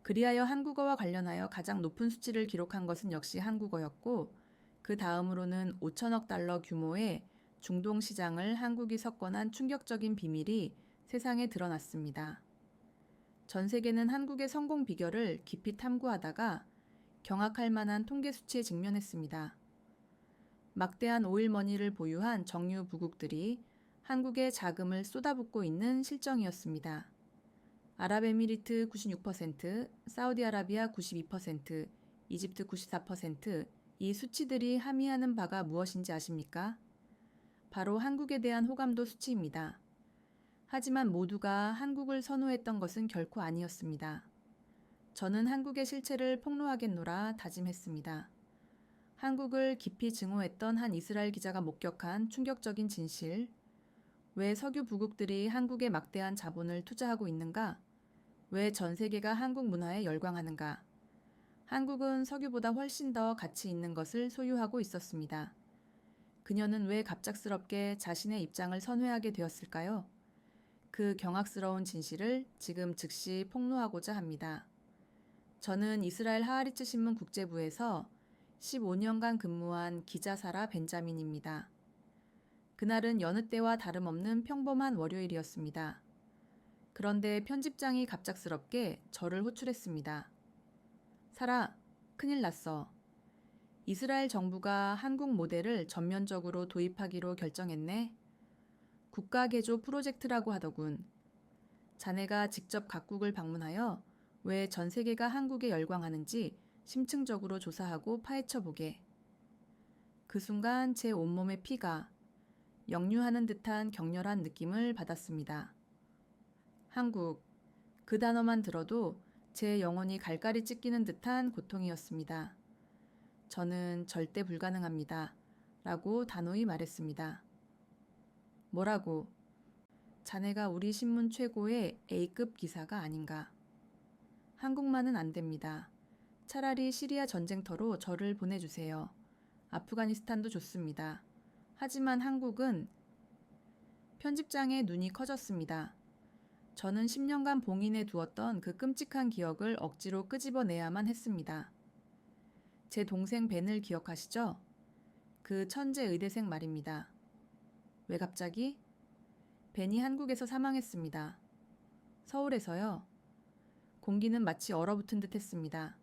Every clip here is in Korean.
그리하여 한국어와 관련하여 가장 높은 수치를 기록한 것은 역시 한국어였고, 그 다음으로는 5천억 달러 규모의 중동 시장을 한국이 석권한 충격적인 비밀이 세상에 드러났습니다. 전 세계는 한국의 성공 비결을 깊이 탐구하다가 경악할 만한 통계 수치에 직면했습니다. 막대한 오일머니를 보유한 정유 부국들이 한국에 자금을 쏟아붓고 있는 실정이었습니다. 아랍에미리트 96%, 사우디아라비아 92%, 이집트 94%, 이 수치들이 함의하는 바가 무엇인지 아십니까? 바로 한국에 대한 호감도 수치입니다. 하지만 모두가 한국을 선호했던 것은 결코 아니었습니다. 저는 한국의 실체를 폭로하겠노라 다짐했습니다. 한국을 깊이 증오했던 한 이스라엘 기자가 목격한 충격적인 진실, 왜 석유 부국들이 한국에 막대한 자본을 투자하고 있는가? 왜 전 세계가 한국 문화에 열광하는가? 한국은 석유보다 훨씬 더 가치 있는 것을 소유하고 있었습니다. 그녀는 왜 갑작스럽게 자신의 입장을 선회하게 되었을까요? 그 경악스러운 진실을 지금 즉시 폭로하고자 합니다. 저는 이스라엘 하아리츠 신문 국제부에서 15년간 근무한 기자 사라 벤자민입니다. 그날은 여느 때와 다름없는 평범한 월요일이었습니다. 그런데 편집장이 갑작스럽게 저를 호출했습니다. 사라, 큰일 났어. 이스라엘 정부가 한국 모델을 전면적으로 도입하기로 결정했네. 국가개조 프로젝트라고 하더군. 자네가 직접 각국을 방문하여 왜 전 세계가 한국에 열광하는지 심층적으로 조사하고 파헤쳐보게. 그 순간 제 온몸의 피가 역류하는 듯한 격렬한 느낌을 받았습니다. 한국, 그 단어만 들어도 제 영혼이 갈갈이 찢기는 듯한 고통이었습니다. 저는 절대 불가능합니다. 라고 단호히 말했습니다. 뭐라고? 자네가 우리 신문 최고의 A급 기사가 아닌가. 한국만은 안 됩니다. 차라리 시리아 전쟁터로 저를 보내주세요. 아프가니스탄도 좋습니다. 하지만 한국은 편집장의 눈이 커졌습니다. 저는 10년간 봉인해 두었던 그 끔찍한 기억을 억지로 끄집어내야만 했습니다. 제 동생 벤을 기억하시죠? 그 천재 의대생 말입니다. 왜 갑자기? 벤이 한국에서 사망했습니다. 서울에서요. 공기는 마치 얼어붙은 듯 했습니다.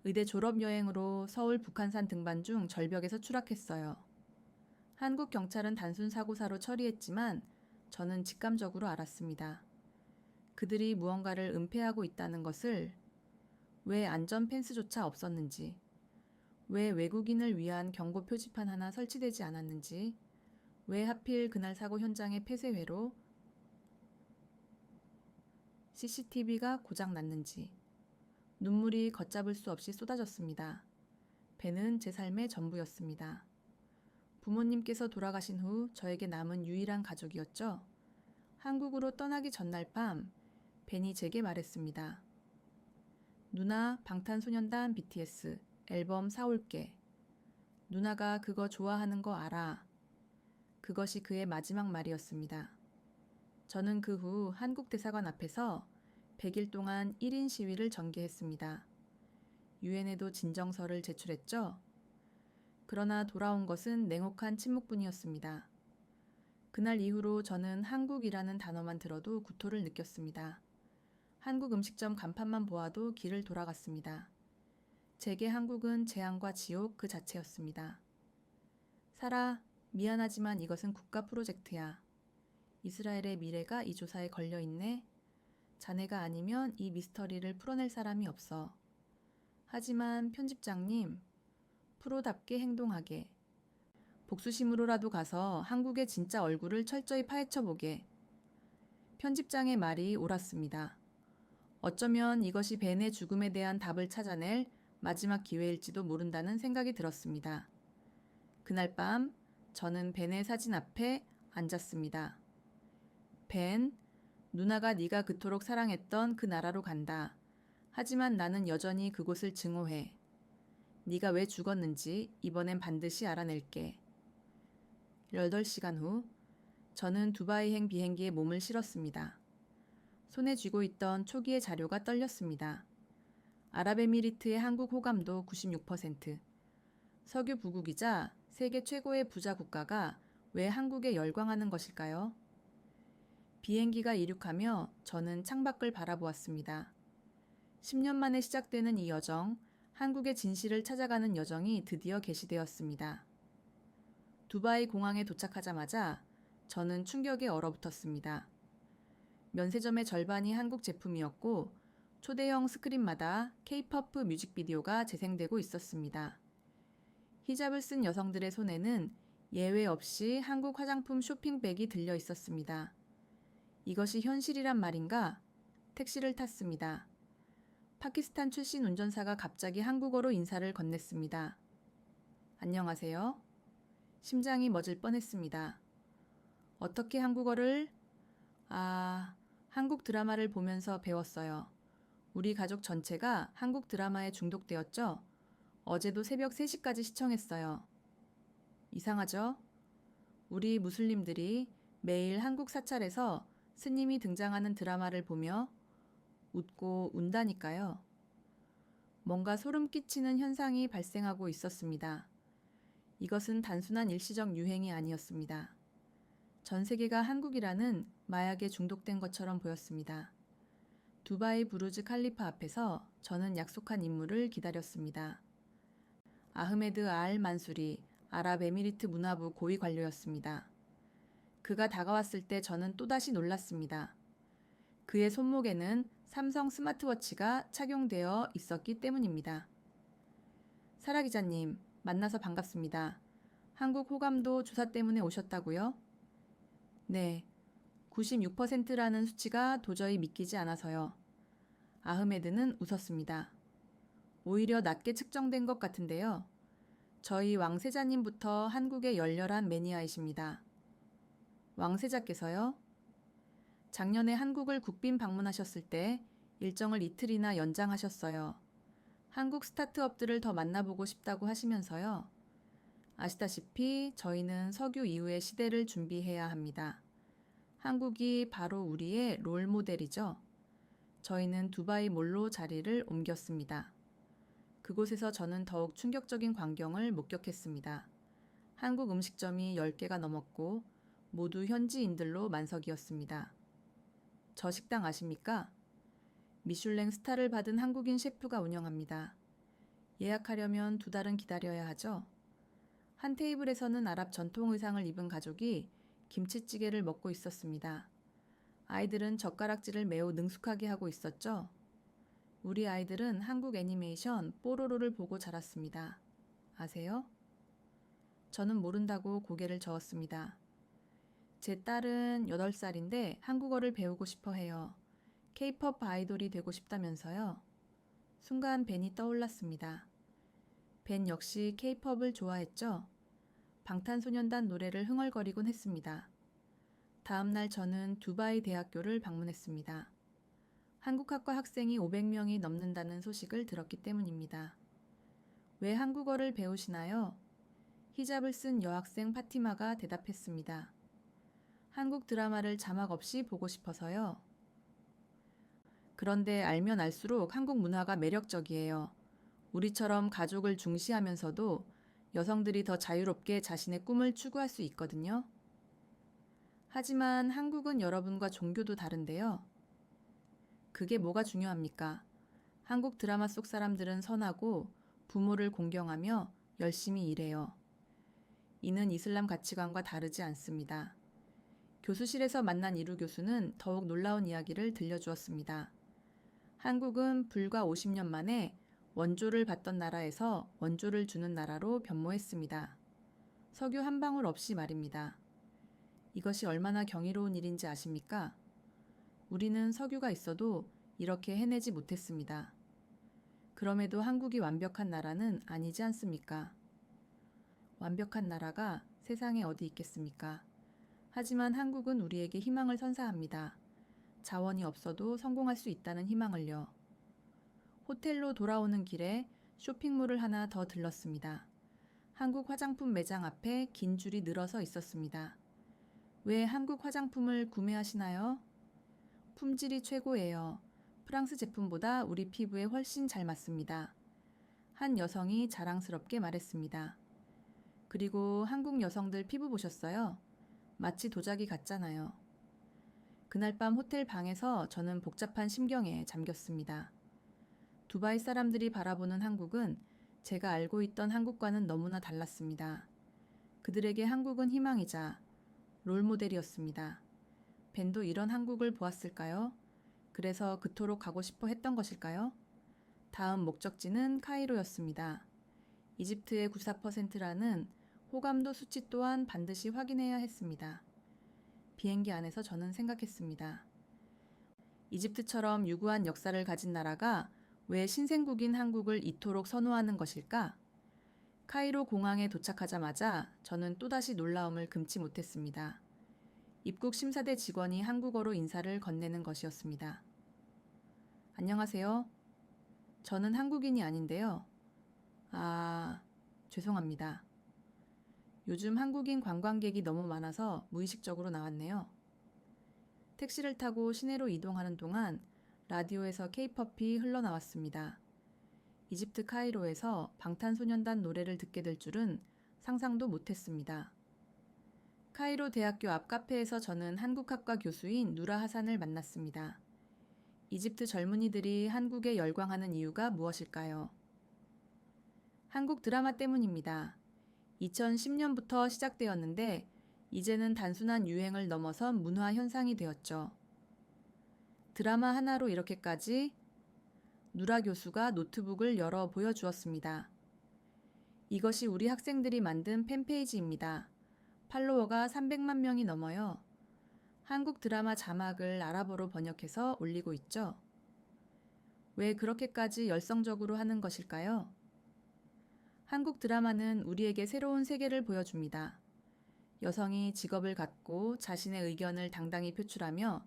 의대 졸업여행으로 서울 북한산 등반 중 절벽에서 추락했어요. 한국 경찰은 단순 사고사로 처리했지만 저는 직감적으로 알았습니다. 그들이 무언가를 은폐하고 있다는 것을, 왜 안전 펜스조차 없었는지, 왜 외국인을 위한 경고 표지판 하나 설치되지 않았는지, 왜 하필 그날 사고 현장의 폐쇄회로 CCTV가 고장 났는지. 눈물이 걷잡을 수 없이 쏟아졌습니다. 벤은 제 삶의 전부였습니다. 부모님께서 돌아가신 후 저에게 남은 유일한 가족이었죠. 한국으로 떠나기 전날 밤 벤이 제게 말했습니다. 누나, 방탄소년단 BTS 앨범 사올게. 누나가 그거 좋아하는 거 알아. 그것이 그의 마지막 말이었습니다. 저는 그 후 한국 대사관 앞에서 100일 동안 1인 시위를 전개했습니다. 유엔에도 진정서를 제출했죠. 그러나 돌아온 것은 냉혹한 침묵뿐이었습니다. 그날 이후로 저는 한국이라는 단어만 들어도 구토를 느꼈습니다. 한국 음식점 간판만 보아도 길을 돌아갔습니다. 제게 한국은 재앙과 지옥 그 자체였습니다. 사라, 미안하지만 이것은 국가 프로젝트야. 이스라엘의 미래가 이 조사에 걸려있네. 자네가 아니면 이 미스터리를 풀어낼 사람이 없어. 하지만 편집장님, 프로답게 행동하게. 복수심으로라도 가서 한국의 진짜 얼굴을 철저히 파헤쳐보게. 편집장의 말이 옳았습니다. 어쩌면 이것이 벤의 죽음에 대한 답을 찾아낼 마지막 기회일지도 모른다는 생각이 들었습니다. 그날 밤 저는 벤의 사진 앞에 앉았습니다. 벤, 누나가 네가 그토록 사랑했던 그 나라로 간다. 하지만 나는 여전히 그곳을 증오해. 네가 왜 죽었는지 이번엔 반드시 알아낼게. 8시간 후 저는 두바이행 비행기에 몸을 실었습니다. 손에 쥐고 있던 초기의 자료가 떨렸습니다. 아랍에미리트의 한국 호감도 96%. 석유 부국이자 세계 최고의 부자 국가가 왜 한국에 열광하는 것일까요? 비행기가 이륙하며 저는 창밖을 바라보았습니다. 10년 만에 시작되는 이 여정, 한국의 진실을 찾아가는 여정이 드디어 개시되었습니다. 두바이 공항에 도착하자마자 저는 충격에 얼어붙었습니다. 면세점의 절반이 한국 제품이었고 초대형 스크린마다 K-POP 뮤직비디오가 재생되고 있었습니다. 히잡을 쓴 여성들의 손에는 예외 없이 한국 화장품 쇼핑백이 들려 있었습니다. 이것이 현실이란 말인가? 택시를 탔습니다. 파키스탄 출신 운전사가 갑자기 한국어로 인사를 건넸습니다. 안녕하세요. 심장이 멎을 뻔했습니다. 어떻게 한국어를? 한국 드라마를 보면서 배웠어요. 우리 가족 전체가 한국 드라마에 중독되었죠? 어제도 새벽 3시까지 시청했어요. 이상하죠? 우리 무슬림들이 매일 한국 사찰에서 스님이 등장하는 드라마를 보며 웃고 운다니까요. 뭔가 소름 끼치는 현상이 발생하고 있었습니다. 이것은 단순한 일시적 유행이 아니었습니다. 전 세계가 한국이라는 마약에 중독된 것처럼 보였습니다. 두바이 부르즈 칼리파 앞에서 저는 약속한 인물을 기다렸습니다. 아흐메드 알 만수리 아랍에미리트 문화부 고위 관료였습니다. 그가 다가왔을 때 저는 또다시 놀랐습니다. 그의 손목에는 삼성 스마트워치가 착용되어 있었기 때문입니다. 사라 기자님, 만나서 반갑습니다. 한국 호감도 조사 때문에 오셨다고요? 네, 96%라는 수치가 도저히 믿기지 않아서요. 아흐메드는 웃었습니다. 오히려 낮게 측정된 것 같은데요. 저희 왕세자님부터 한국의 열렬한 매니아이십니다. 왕세자께서요? 작년에 한국을 국빈 방문하셨을 때 일정을 이틀이나 연장하셨어요. 한국 스타트업들을 더 만나보고 싶다고 하시면서요. 아시다시피 저희는 석유 이후의 시대를 준비해야 합니다. 한국이 바로 우리의 롤 모델이죠. 저희는 두바이 몰로 자리를 옮겼습니다. 그곳에서 저는 더욱 충격적인 광경을 목격했습니다. 한국 음식점이 10개가 넘었고 모두 현지인들로 만석이었습니다. 저 식당 아십니까? 미슐랭 스타를 받은 한국인 셰프가 운영합니다. 예약하려면 2달은 기다려야 하죠. 한 테이블에서는 아랍 전통 의상을 입은 가족이 김치찌개를 먹고 있었습니다. 아이들은 젓가락질을 매우 능숙하게 하고 있었죠. 우리 아이들은 한국 애니메이션 뽀로로를 보고 자랐습니다. 아세요? 저는 모른다고 고개를 저었습니다. 제 딸은 8살인데 한국어를 배우고 싶어 해요. K-POP 아이돌이 되고 싶다면서요. 순간 벤이 떠올랐습니다. 벤 역시 K-POP을 좋아했죠. 방탄소년단 노래를 흥얼거리곤 했습니다. 다음 날 저는 두바이 대학교를 방문했습니다. 한국학과 학생이 500명이 넘는다는 소식을 들었기 때문입니다. 왜 한국어를 배우시나요? 히잡을 쓴 여학생 파티마가 대답했습니다. 한국 드라마를 자막 없이 보고 싶어서요. 그런데 알면 알수록 한국 문화가 매력적이에요. 우리처럼 가족을 중시하면서도 여성들이 더 자유롭게 자신의 꿈을 추구할 수 있거든요. 하지만 한국은 여러분과 종교도 다른데요. 그게 뭐가 중요합니까? 한국 드라마 속 사람들은 선하고 부모를 공경하며 열심히 일해요. 이는 이슬람 가치관과 다르지 않습니다. 교수실에서 만난 이루 교수는 더욱 놀라운 이야기를 들려주었습니다. 한국은 불과 50년 만에 원조를 받던 나라에서 원조를 주는 나라로 변모했습니다. 석유 한 방울 없이 말입니다. 이것이 얼마나 경이로운 일인지 아십니까? 우리는 석유가 있어도 이렇게 해내지 못했습니다. 그럼에도 한국이 완벽한 나라는 아니지 않습니까? 완벽한 나라가 세상에 어디 있겠습니까? 하지만 한국은 우리에게 희망을 선사합니다. 자원이 없어도 성공할 수 있다는 희망을요. 호텔로 돌아오는 길에 쇼핑몰을 하나 더 들렀습니다. 한국 화장품 매장 앞에 긴 줄이 늘어서 있었습니다. 왜 한국 화장품을 구매하시나요? 품질이 최고예요. 프랑스 제품보다 우리 피부에 훨씬 잘 맞습니다. 한 여성이 자랑스럽게 말했습니다. 그리고 한국 여성들 피부 보셨어요? 마치 도자기 같잖아요. 그날 밤 호텔 방에서 저는 복잡한 심경에 잠겼습니다. 두바이 사람들이 바라보는 한국은 제가 알고 있던 한국과는 너무나 달랐습니다. 그들에게 한국은 희망이자 롤모델이었습니다. 벤도 이런 한국을 보았을까요? 그래서 그토록 가고 싶어 했던 것일까요? 다음 목적지는 카이로였습니다. 이집트의 94%라는 호감도 수치 또한 반드시 확인해야 했습니다. 비행기 안에서 저는 생각했습니다. 이집트처럼 유구한 역사를 가진 나라가 왜 신생국인 한국을 이토록 선호하는 것일까? 카이로 공항에 도착하자마자 저는 또다시 놀라움을 금치 못했습니다. 입국 심사대 직원이 한국어로 인사를 건네는 것이었습니다. 안녕하세요. 저는 한국인이 아닌데요. 죄송합니다. 요즘 한국인 관광객이 너무 많아서 무의식적으로 나왔네요. 택시를 타고 시내로 이동하는 동안 라디오에서 K-팝이 흘러나왔습니다. 이집트 카이로에서 방탄소년단 노래를 듣게 될 줄은 상상도 못했습니다. 카이로 대학교 앞 카페에서 저는 한국학과 교수인 누라 하산을 만났습니다. 이집트 젊은이들이 한국에 열광하는 이유가 무엇일까요? 한국 드라마 때문입니다. 2010년부터 시작되었는데 이제는 단순한 유행을 넘어선 문화 현상이 되었죠. 드라마 하나로 이렇게까지? 누라 교수가 노트북을 열어 보여주었습니다. 이것이 우리 학생들이 만든 팬페이지입니다. 팔로워가 300만 명이 넘어요. 한국 드라마 자막을 아랍어로 번역해서 올리고 있죠. 왜 그렇게까지 열성적으로 하는 것일까요? 한국 드라마는 우리에게 새로운 세계를 보여줍니다. 여성이 직업을 갖고 자신의 의견을 당당히 표출하며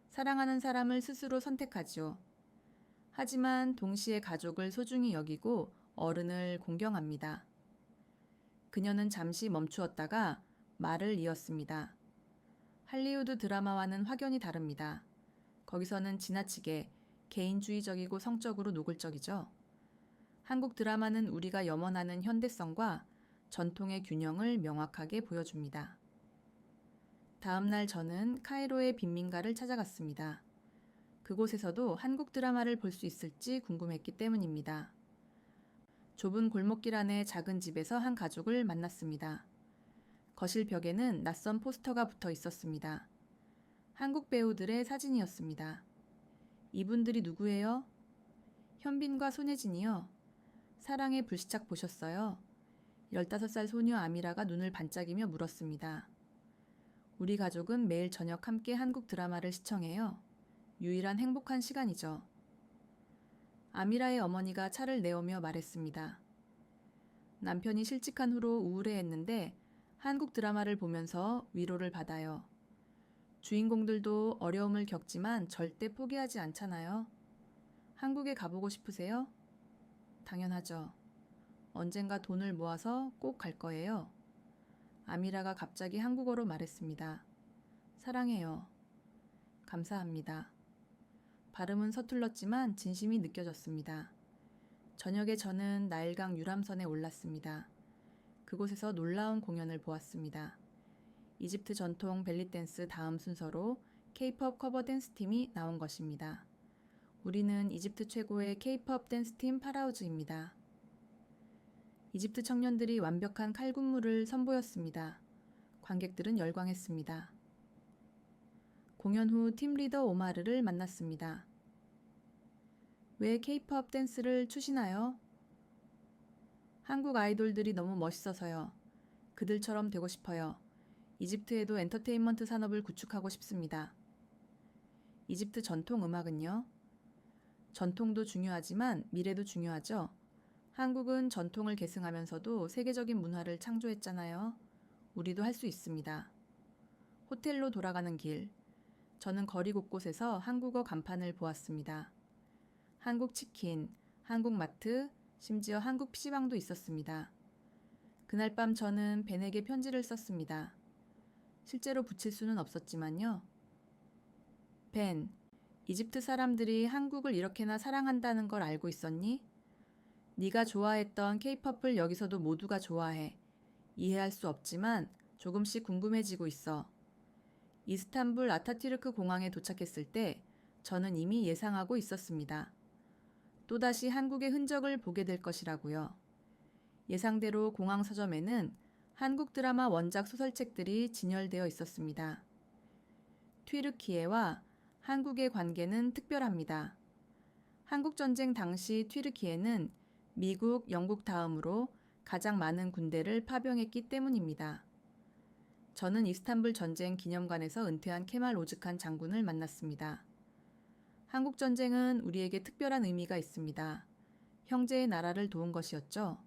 사랑하는 사람을 스스로 선택하지요. 하지만 동시에 가족을 소중히 여기고 어른을 공경합니다. 그녀는 잠시 멈추었다가 말을 이었습니다. 할리우드 드라마와는 확연히 다릅니다. 거기서는 지나치게 개인주의적이고 성적으로 노골적이죠. 한국 드라마는 우리가 염원하는 현대성과 전통의 균형을 명확하게 보여줍니다. 다음 날 저는 카이로의 빈민가를 찾아갔습니다. 그곳에서도 한국 드라마를 볼 수 있을지 궁금했기 때문입니다. 좁은 골목길 안의 작은 집에서 한 가족을 만났습니다. 거실 벽에는 낯선 포스터가 붙어 있었습니다. 한국 배우들의 사진이었습니다. 이분들이 누구예요? 현빈과 손예진이요. 사랑의 불시착 보셨어요? 15살 소녀 아미라가 눈을 반짝이며 물었습니다. 우리 가족은 매일 저녁 함께 한국 드라마를 시청해요. 유일한 행복한 시간이죠. 아미라의 어머니가 차를 내오며 말했습니다. 남편이 실직한 후로 우울해했는데 한국 드라마를 보면서 위로를 받아요. 주인공들도 어려움을 겪지만 절대 포기하지 않잖아요. 한국에 가보고 싶으세요? 당연하죠. 언젠가 돈을 모아서 꼭 갈 거예요. 아미라가 갑자기 한국어로 말했습니다. 사랑해요. 감사합니다. 발음은 서툴렀지만 진심이 느껴졌습니다. 저녁에 저는 나일강 유람선에 올랐습니다. 그곳에서 놀라운 공연을 보았습니다. 이집트 전통 벨리댄스 다음 순서로 K-팝 커버 댄스팀이 나온 것입니다. 우리는 이집트 최고의 K-팝 댄스팀 파라우즈입니다. 이집트 청년들이 완벽한 칼군무를 선보였습니다. 관객들은 열광했습니다. 공연 후 팀 리더 오마르를 만났습니다. 왜 K-팝 댄스를 추시나요? 한국 아이돌들이 너무 멋있어서요. 그들처럼 되고 싶어요. 이집트에도 엔터테인먼트 산업을 구축하고 싶습니다. 이집트 전통 음악은요? 전통도 중요하지만 미래도 중요하죠. 한국은 전통을 계승하면서도 세계적인 문화를 창조했잖아요. 우리도 할 수 있습니다. 호텔로 돌아가는 길. 저는 거리 곳곳에서 한국어 간판을 보았습니다. 한국 치킨, 한국 마트, 심지어 한국 PC방도 있었습니다. 그날 밤 저는 벤에게 편지를 썼습니다. 실제로 붙일 수는 없었지만요. 벤, 이집트 사람들이 한국을 이렇게나 사랑한다는 걸 알고 있었니? 네가 좋아했던 케이팝을 여기서도 모두가 좋아해. 이해할 수 없지만 조금씩 궁금해지고 있어. 이스탄불 아타튀르크 공항에 도착했을 때 저는 이미 예상하고 있었습니다. 또다시 한국의 흔적을 보게 될 것이라고요. 예상대로 공항 서점에는 한국 드라마 원작 소설책들이 진열되어 있었습니다. 튀르키예와 한국의 관계는 특별합니다. 한국전쟁 당시 튀르키예는 미국, 영국 다음으로 가장 많은 군대를 파병했기 때문입니다. 저는 이스탄불 전쟁 기념관에서 은퇴한 케말 오즈칸 장군을 만났습니다. 한국전쟁은 우리에게 특별한 의미가 있습니다. 형제의 나라를 도운 것이었죠.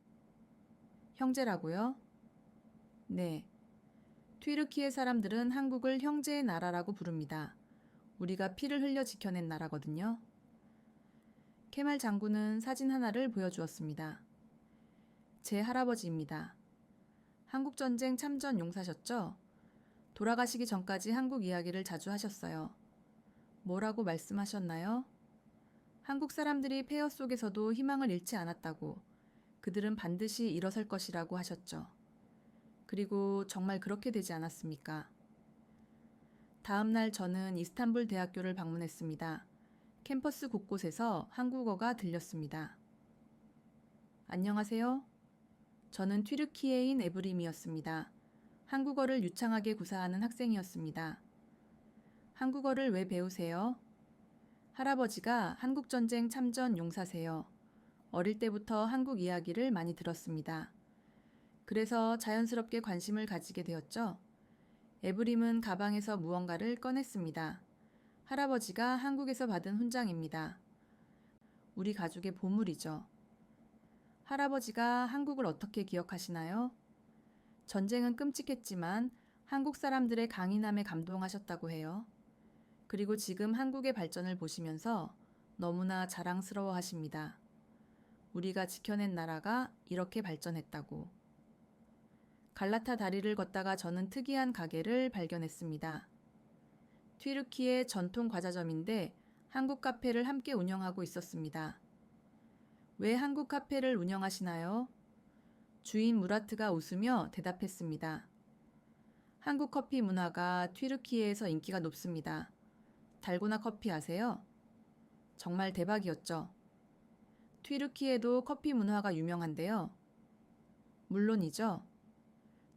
형제라고요? 네. 튀르키예 사람들은 한국을 형제의 나라라고 부릅니다. 우리가 피를 흘려 지켜낸 나라거든요. 케말 장군은 사진 하나를 보여주었습니다. 제 할아버지입니다. 한국전쟁 참전 용사셨죠? 돌아가시기 전까지 한국 이야기를 자주 하셨어요. 뭐라고 말씀하셨나요? 한국 사람들이 폐허 속에서도 희망을 잃지 않았다고, 그들은 반드시 일어설 것이라고 하셨죠. 그리고 정말 그렇게 되지 않았습니까? 다음 날 저는 이스탄불 대학교를 방문했습니다. 캠퍼스 곳곳에서 한국어가 들렸습니다. 안녕하세요. 저는 튀르키예인 에브림이었습니다. 한국어를 유창하게 구사하는 학생이었습니다. 한국어를 왜 배우세요? 할아버지가 한국전쟁 참전 용사세요. 어릴 때부터 한국 이야기를 많이 들었습니다. 그래서 자연스럽게 관심을 가지게 되었죠. 에브림은 가방에서 무언가를 꺼냈습니다. 할아버지가 한국에서 받은 훈장입니다. 우리 가족의 보물이죠. 할아버지가 한국을 어떻게 기억하시나요? 전쟁은 끔찍했지만 한국 사람들의 강인함에 감동하셨다고 해요. 그리고 지금 한국의 발전을 보시면서 너무나 자랑스러워 하십니다. 우리가 지켜낸 나라가 이렇게 발전했다고. 갈라타 다리를 걷다가 저는 특이한 가게를 발견했습니다. 튀르키예 전통 과자점인데 한국 카페를 함께 운영하고 있었습니다. 왜 한국 카페를 운영하시나요? 주인 무라트가 웃으며 대답했습니다. 한국 커피 문화가 튀르키예에서 인기가 높습니다. 달고나 커피 아세요? 정말 대박이었죠. 튀르키예도 커피 문화가 유명한데요. 물론이죠.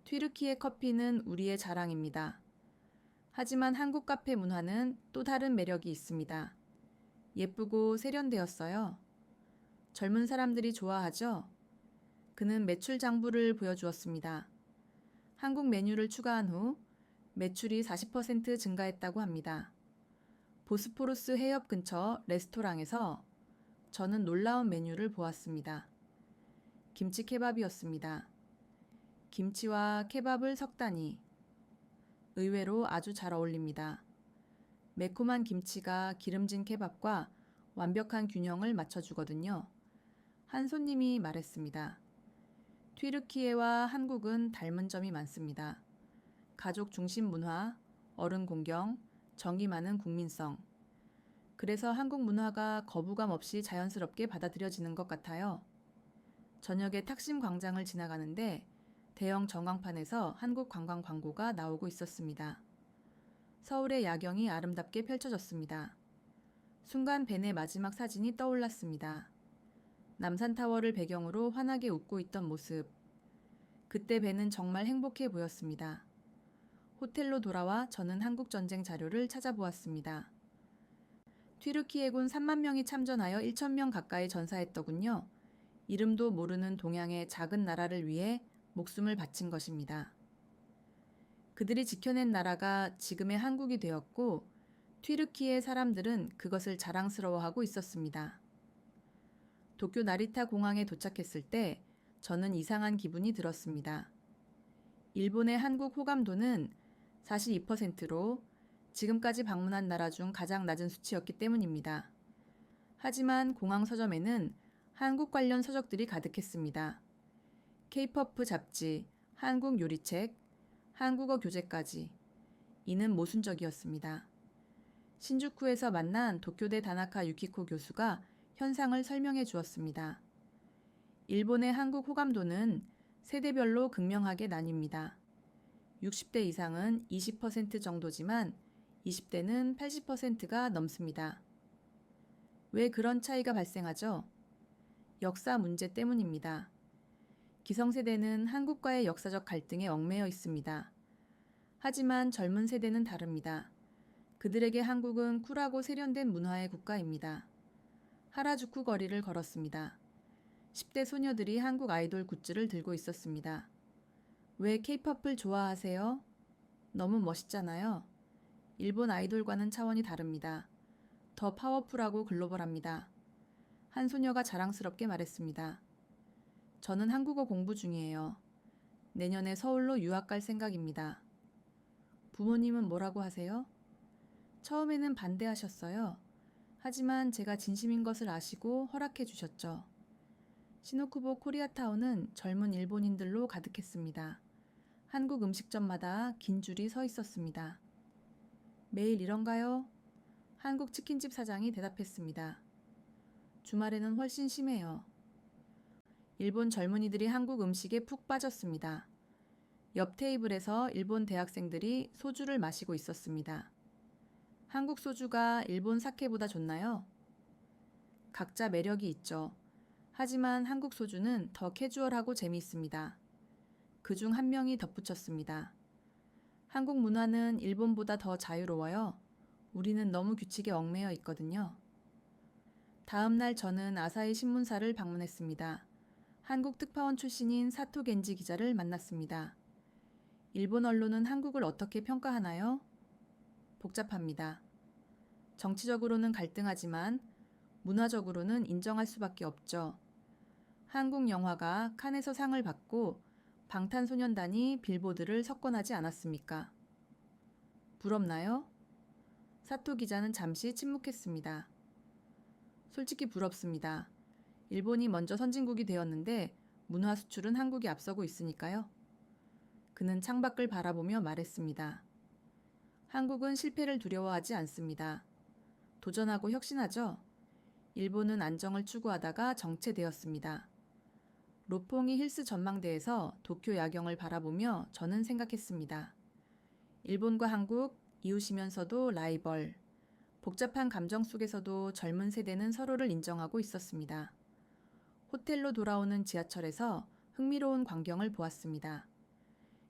튀르키예 커피는 우리의 자랑입니다. 하지만 한국 카페 문화는 또 다른 매력이 있습니다. 예쁘고 세련되었어요. 젊은 사람들이 좋아하죠? 그는 매출 장부를 보여주었습니다. 한국 메뉴를 추가한 후 매출이 40% 증가했다고 합니다. 보스포루스 해협 근처 레스토랑에서 저는 놀라운 메뉴를 보았습니다. 김치 케밥이었습니다. 김치와 케밥을 섞다니 의외로 아주 잘 어울립니다. 매콤한 김치가 기름진 케밥과 완벽한 균형을 맞춰주거든요. 한 손님이 말했습니다. 튀르키예와 한국은 닮은 점이 많습니다. 가족 중심 문화, 어른 공경, 정이 많은 국민성. 그래서 한국 문화가 거부감 없이 자연스럽게 받아들여지는 것 같아요. 저녁에 탁심 광장을 지나가는데 대형 전광판에서 한국 관광 광고가 나오고 있었습니다. 서울의 야경이 아름답게 펼쳐졌습니다. 순간 벤의 마지막 사진이 떠올랐습니다. 남산타워를 배경으로 환하게 웃고 있던 모습. 그때 벤은 정말 행복해 보였습니다. 호텔로 돌아와 저는 한국전쟁 자료를 찾아보았습니다. 튀르키예군 3만 명이 참전하여 1천 명 가까이 전사했더군요. 이름도 모르는 동양의 작은 나라를 위해 목숨을 바친 것입니다. 그들이 지켜낸 나라가 지금의 한국이 되었고 튀르키예 사람들은 그것을 자랑스러워하고 있었습니다. 도쿄 나리타 공항에 도착했을 때 저는 이상한 기분이 들었습니다. 일본의 한국 호감도는 42%로 지금까지 방문한 나라 중 가장 낮은 수치였기 때문입니다. 하지만 공항 서점에는 한국 관련 서적들이 가득했습니다. K-POP 잡지, 한국 요리책, 한국어 교재까지. 이는 모순적이었습니다. 신주쿠에서 만난 도쿄대 다나카 유키코 교수가 현상을 설명해 주었습니다. 일본의 한국 호감도는 세대별로 극명하게 나뉩니다. 60대 이상은 20% 정도지만 20대는 80%가 넘습니다. 왜 그런 차이가 발생하죠? 역사 문제 때문입니다. 기성세대는 한국과의 역사적 갈등에 얽매여 있습니다. 하지만 젊은 세대는 다릅니다. 그들에게 한국은 쿨하고 세련된 문화의 국가입니다. 하라주쿠 거리를 걸었습니다. 10대 소녀들이 한국 아이돌 굿즈를 들고 있었습니다. 왜 케이팝을 좋아하세요? 너무 멋있잖아요. 일본 아이돌과는 차원이 다릅니다. 더 파워풀하고 글로벌합니다. 한 소녀가 자랑스럽게 말했습니다. 저는 한국어 공부 중이에요. 내년에 서울로 유학 갈 생각입니다. 부모님은 뭐라고 하세요? 처음에는 반대하셨어요. 하지만 제가 진심인 것을 아시고 허락해 주셨죠. 시노쿠보 코리아타운은 젊은 일본인들로 가득했습니다. 한국 음식점마다 긴 줄이 서 있었습니다. 매일 이런가요? 한국 치킨집 사장이 대답했습니다. 주말에는 훨씬 심해요. 일본 젊은이들이 한국 음식에 푹 빠졌습니다. 옆 테이블에서 일본 대학생들이 소주를 마시고 있었습니다. 한국 소주가 일본 사케보다 좋나요? 각자 매력이 있죠. 하지만 한국 소주는 더 캐주얼하고 재미있습니다. 그중 한 명이 덧붙였습니다. 한국 문화는 일본보다 더 자유로워요. 우리는 너무 규칙에 얽매여 있거든요. 다음 날 저는 아사히 신문사를 방문했습니다. 한국 특파원 출신인 사토 겐지 기자를 만났습니다. 일본 언론은 한국을 어떻게 평가하나요? 복잡합니다. 정치적으로는 갈등하지만 문화적으로는 인정할 수밖에 없죠. 한국 영화가 칸에서 상을 받고 방탄소년단이 빌보드를 석권하지 않았습니까? 부럽나요? 사토 기자는 잠시 침묵했습니다. 솔직히 부럽습니다. 일본이 먼저 선진국이 되었는데 문화 수출은 한국이 앞서고 있으니까요. 그는 창밖을 바라보며 말했습니다. 한국은 실패를 두려워하지 않습니다. 도전하고 혁신하죠. 일본은 안정을 추구하다가 정체되었습니다. 로퐁이 힐스 전망대에서 도쿄 야경을 바라보며 저는 생각했습니다. 일본과 한국, 이웃이면서도 라이벌. 복잡한 감정 속에서도 젊은 세대는 서로를 인정하고 있었습니다. 호텔로 돌아오는 지하철에서 흥미로운 광경을 보았습니다.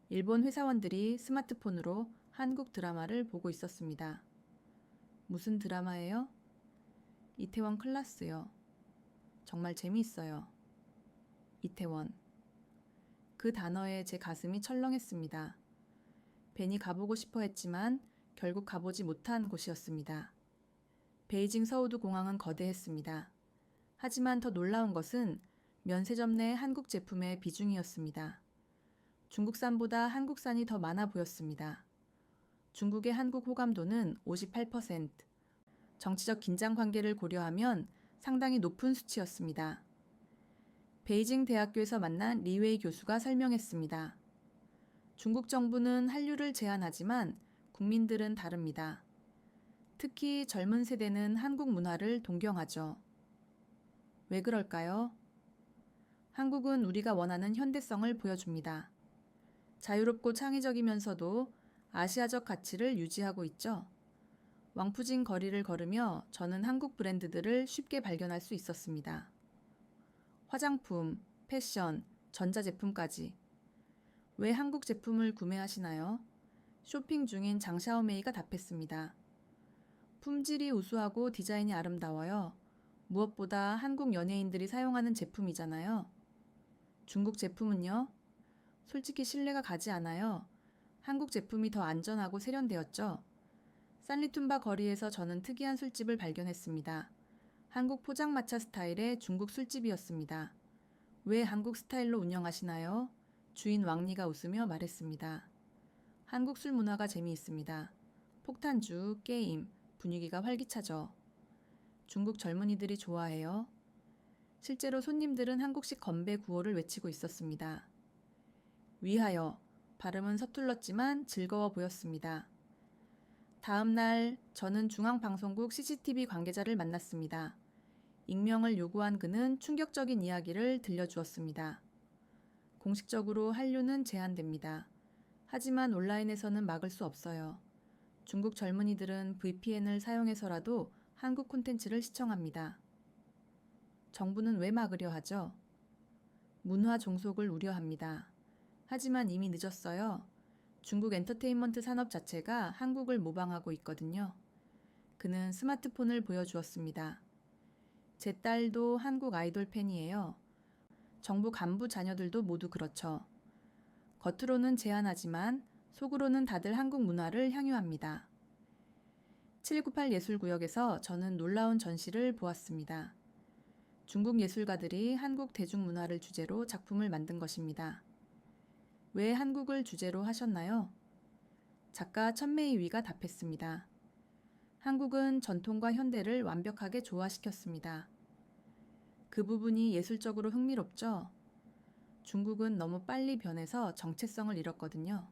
일본 회사원들이 스마트폰으로 한국 드라마를 보고 있었습니다. 무슨 드라마예요? 이태원 클라스요. 정말 재미있어요. 이태원. 그 단어에 제 가슴이 철렁했습니다. 괜히 가보고 싶어 했지만 결국 가보지 못한 곳이었습니다. 베이징 서우두 공항은 거대했습니다. 하지만 더 놀라운 것은 면세점 내 한국 제품의 비중이었습니다. 중국산보다 한국산이 더 많아 보였습니다. 중국의 한국 호감도는 58%, 정치적 긴장 관계를 고려하면 상당히 높은 수치였습니다. 베이징 대학교에서 만난 리웨이 교수가 설명했습니다. 중국 정부는 한류를 제한하지만 국민들은 다릅니다. 특히 젊은 세대는 한국 문화를 동경하죠. 왜 그럴까요? 한국은 우리가 원하는 현대성을 보여줍니다. 자유롭고 창의적이면서도 아시아적 가치를 유지하고 있죠. 왕푸진 거리를 걸으며 저는 한국 브랜드들을 쉽게 발견할 수 있었습니다. 화장품, 패션, 전자제품까지. 왜 한국 제품을 구매하시나요? 쇼핑 중인 장샤오메이가 답했습니다. 품질이 우수하고 디자인이 아름다워요. 무엇보다 한국 연예인들이 사용하는 제품이잖아요. 중국 제품은요? 솔직히 신뢰가 가지 않아요. 한국 제품이 더 안전하고 세련되었죠. 산리툰바 거리에서 저는 특이한 술집을 발견했습니다. 한국 포장마차 스타일의 중국 술집이었습니다. 왜 한국 스타일로 운영하시나요? 주인 왕리가 웃으며 말했습니다. 한국 술 문화가 재미있습니다. 폭탄주, 게임, 분위기가 활기차죠. 중국 젊은이들이 좋아해요. 실제로 손님들은 한국식 건배 구호를 외치고 있었습니다. 위하여, 발음은 서툴렀지만 즐거워 보였습니다. 다음 날 저는 중앙방송국 CCTV 관계자를 만났습니다. 익명을 요구한 그는 충격적인 이야기를 들려주었습니다. 공식적으로 한류는 제한됩니다. 하지만 온라인에서는 막을 수 없어요. 중국 젊은이들은 VPN을 사용해서라도 한국 콘텐츠를 시청합니다. 정부는 왜 막으려 하죠? 문화 종속을 우려합니다. 하지만 이미 늦었어요. 중국 엔터테인먼트 산업 자체가 한국을 모방하고 있거든요. 그는 스마트폰을 보여주었습니다. 제 딸도 한국 아이돌 팬이에요. 정부 간부 자녀들도 모두 그렇죠. 겉으로는 제한하지만 속으로는 다들 한국 문화를 향유합니다. 798 예술구역에서 저는 놀라운 전시를 보았습니다. 중국 예술가들이 한국 대중문화를 주제로 작품을 만든 것입니다. 왜 한국을 주제로 하셨나요? 작가 천매이 위가 답했습니다. 한국은 전통과 현대를 완벽하게 조화시켰습니다. 그 부분이 예술적으로 흥미롭죠? 중국은 너무 빨리 변해서 정체성을 잃었거든요.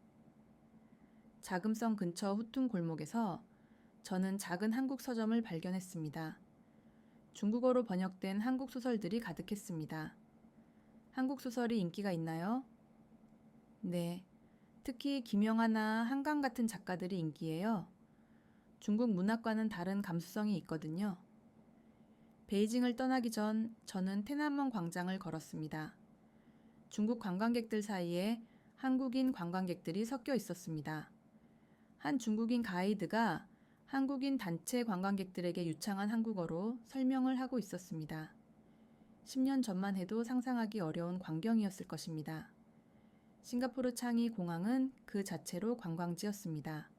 자금성 근처 후퉁 골목에서 저는 작은 한국 서점을 발견했습니다. 중국어로 번역된 한국 소설들이 가득했습니다. 한국 소설이 인기가 있나요? 네, 특히 김영하나 한강 같은 작가들이 인기예요. 중국 문학과는 다른 감수성이 있거든요. 베이징을 떠나기 전 저는天安门 광장을 걸었습니다. 중국 관광객들 사이에 한국인 관광객들이 섞여 있었습니다. 한 중국인 가이드가 한국인 단체 관광객들에게 유창한 한국어로 설명을 하고 있었습니다. 10년 전만 해도 상상하기 어려운 광경이었을 것입니다. 싱가포르 창이 공항은 그 자체로 관광지였습니다.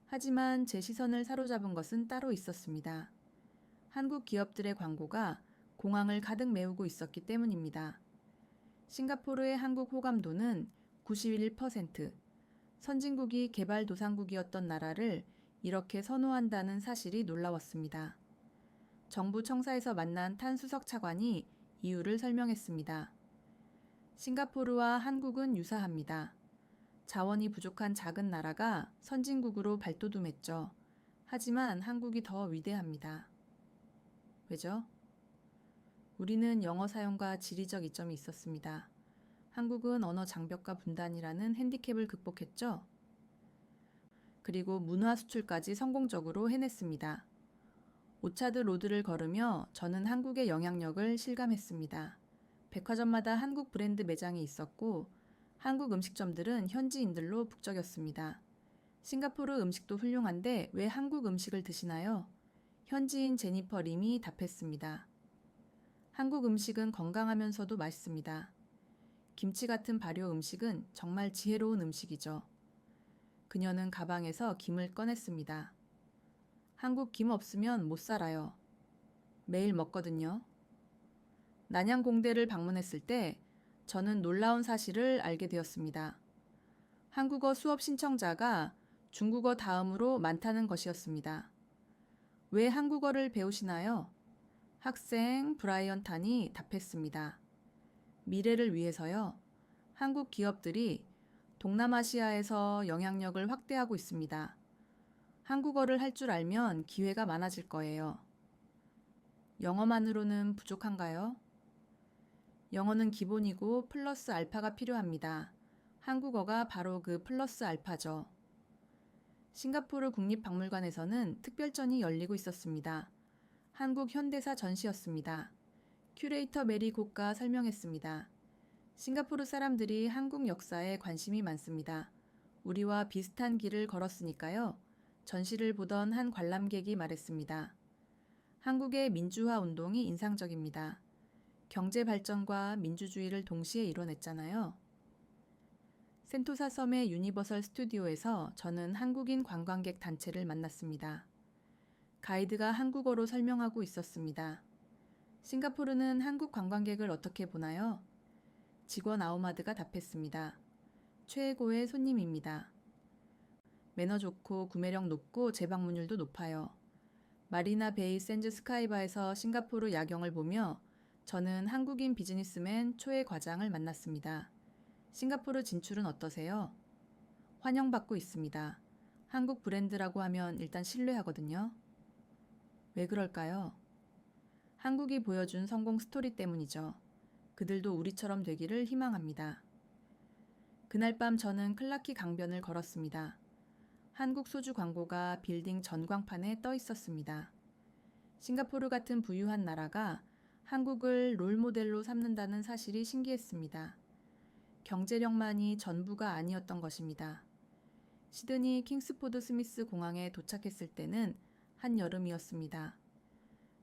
하지만 제 시선을 사로잡은 것은 따로 있었습니다. 한국 기업들의 광고가 공항을 가득 메우고 있었기 때문입니다. 싱가포르의 한국 호감도는 91%, 선진국이 개발도상국이었던 나라를 이렇게 선호한다는 사실이 놀라웠습니다. 정부 청사에서 만난 탄수석 차관이 이유를 설명했습니다. 싱가포르와 한국은 유사합니다. 자원이 부족한 작은 나라가 선진국으로 발돋움했죠. 하지만 한국이 더 위대합니다. 왜죠? 우리는 영어 사용과 지리적 이점이 있었습니다. 한국은 언어 장벽과 분단이라는 핸디캡을 극복했죠. 그리고 문화 수출까지 성공적으로 해냈습니다. 오차드 로드를 걸으며 저는 한국의 영향력을 실감했습니다. 백화점마다 한국 브랜드 매장이 있었고 한국 음식점들은 현지인들로 북적였습니다. 싱가포르 음식도 훌륭한데 왜 한국 음식을 드시나요? 현지인 제니퍼 림이 답했습니다. 한국 음식은 건강하면서도 맛있습니다. 김치 같은 발효 음식은 정말 지혜로운 음식이죠. 그녀는 가방에서 김을 꺼냈습니다. 한국 김 없으면 못 살아요. 매일 먹거든요. 난양공대를 방문했을 때 저는 놀라운 사실을 알게 되었습니다. 한국어 수업 신청자가 중국어 다음으로 많다는 것이었습니다. 왜 한국어를 배우시나요? 학생 브라이언 탄이 답했습니다. 미래를 위해서요. 한국 기업들이 동남아시아에서 영향력을 확대하고 있습니다. 한국어를 할 줄 알면 기회가 많아질 거예요. 영어만으로는 부족한가요? 영어는 기본이고 플러스 알파가 필요합니다. 한국어가 바로 그 플러스 알파죠. 싱가포르 국립박물관에서는 특별전이 열리고 있었습니다. 한국 현대사 전시였습니다. 큐레이터 메리 고가 설명했습니다. 싱가포르 사람들이 한국 역사에 관심이 많습니다. 우리와 비슷한 길을 걸었으니까요. 전시를 보던 한 관람객이 말했습니다. 한국의 민주화 운동이 인상적입니다. 경제 발전과 민주주의를 동시에 이뤄냈잖아요. 센토사 섬의 유니버설 스튜디오에서 저는 한국인 관광객 단체를 만났습니다. 가이드가 한국어로 설명하고 있었습니다. 싱가포르는 한국 관광객을 어떻게 보나요? 직원 아우마드가 답했습니다. 최고의 손님입니다. 매너 좋고 구매력 높고 재방문율도 높아요. 마리나 베이 샌즈 스카이바에서 싱가포르 야경을 보며 저는 한국인 비즈니스맨 초의 과장을 만났습니다. 싱가포르 진출은 어떠세요? 환영받고 있습니다. 한국 브랜드라고 하면 일단 신뢰하거든요. 왜 그럴까요? 한국이 보여준 성공 스토리 때문이죠. 그들도 우리처럼 되기를 희망합니다. 그날 밤 저는 클라키 강변을 걸었습니다. 한국 소주 광고가 빌딩 전광판에 떠 있었습니다. 싱가포르 같은 부유한 나라가 한국을 롤모델로 삼는다는 사실이 신기했습니다. 경제력만이 전부가 아니었던 것입니다. 시드니 킹스포드 스미스 공항에 도착했을 때는 한여름이었습니다.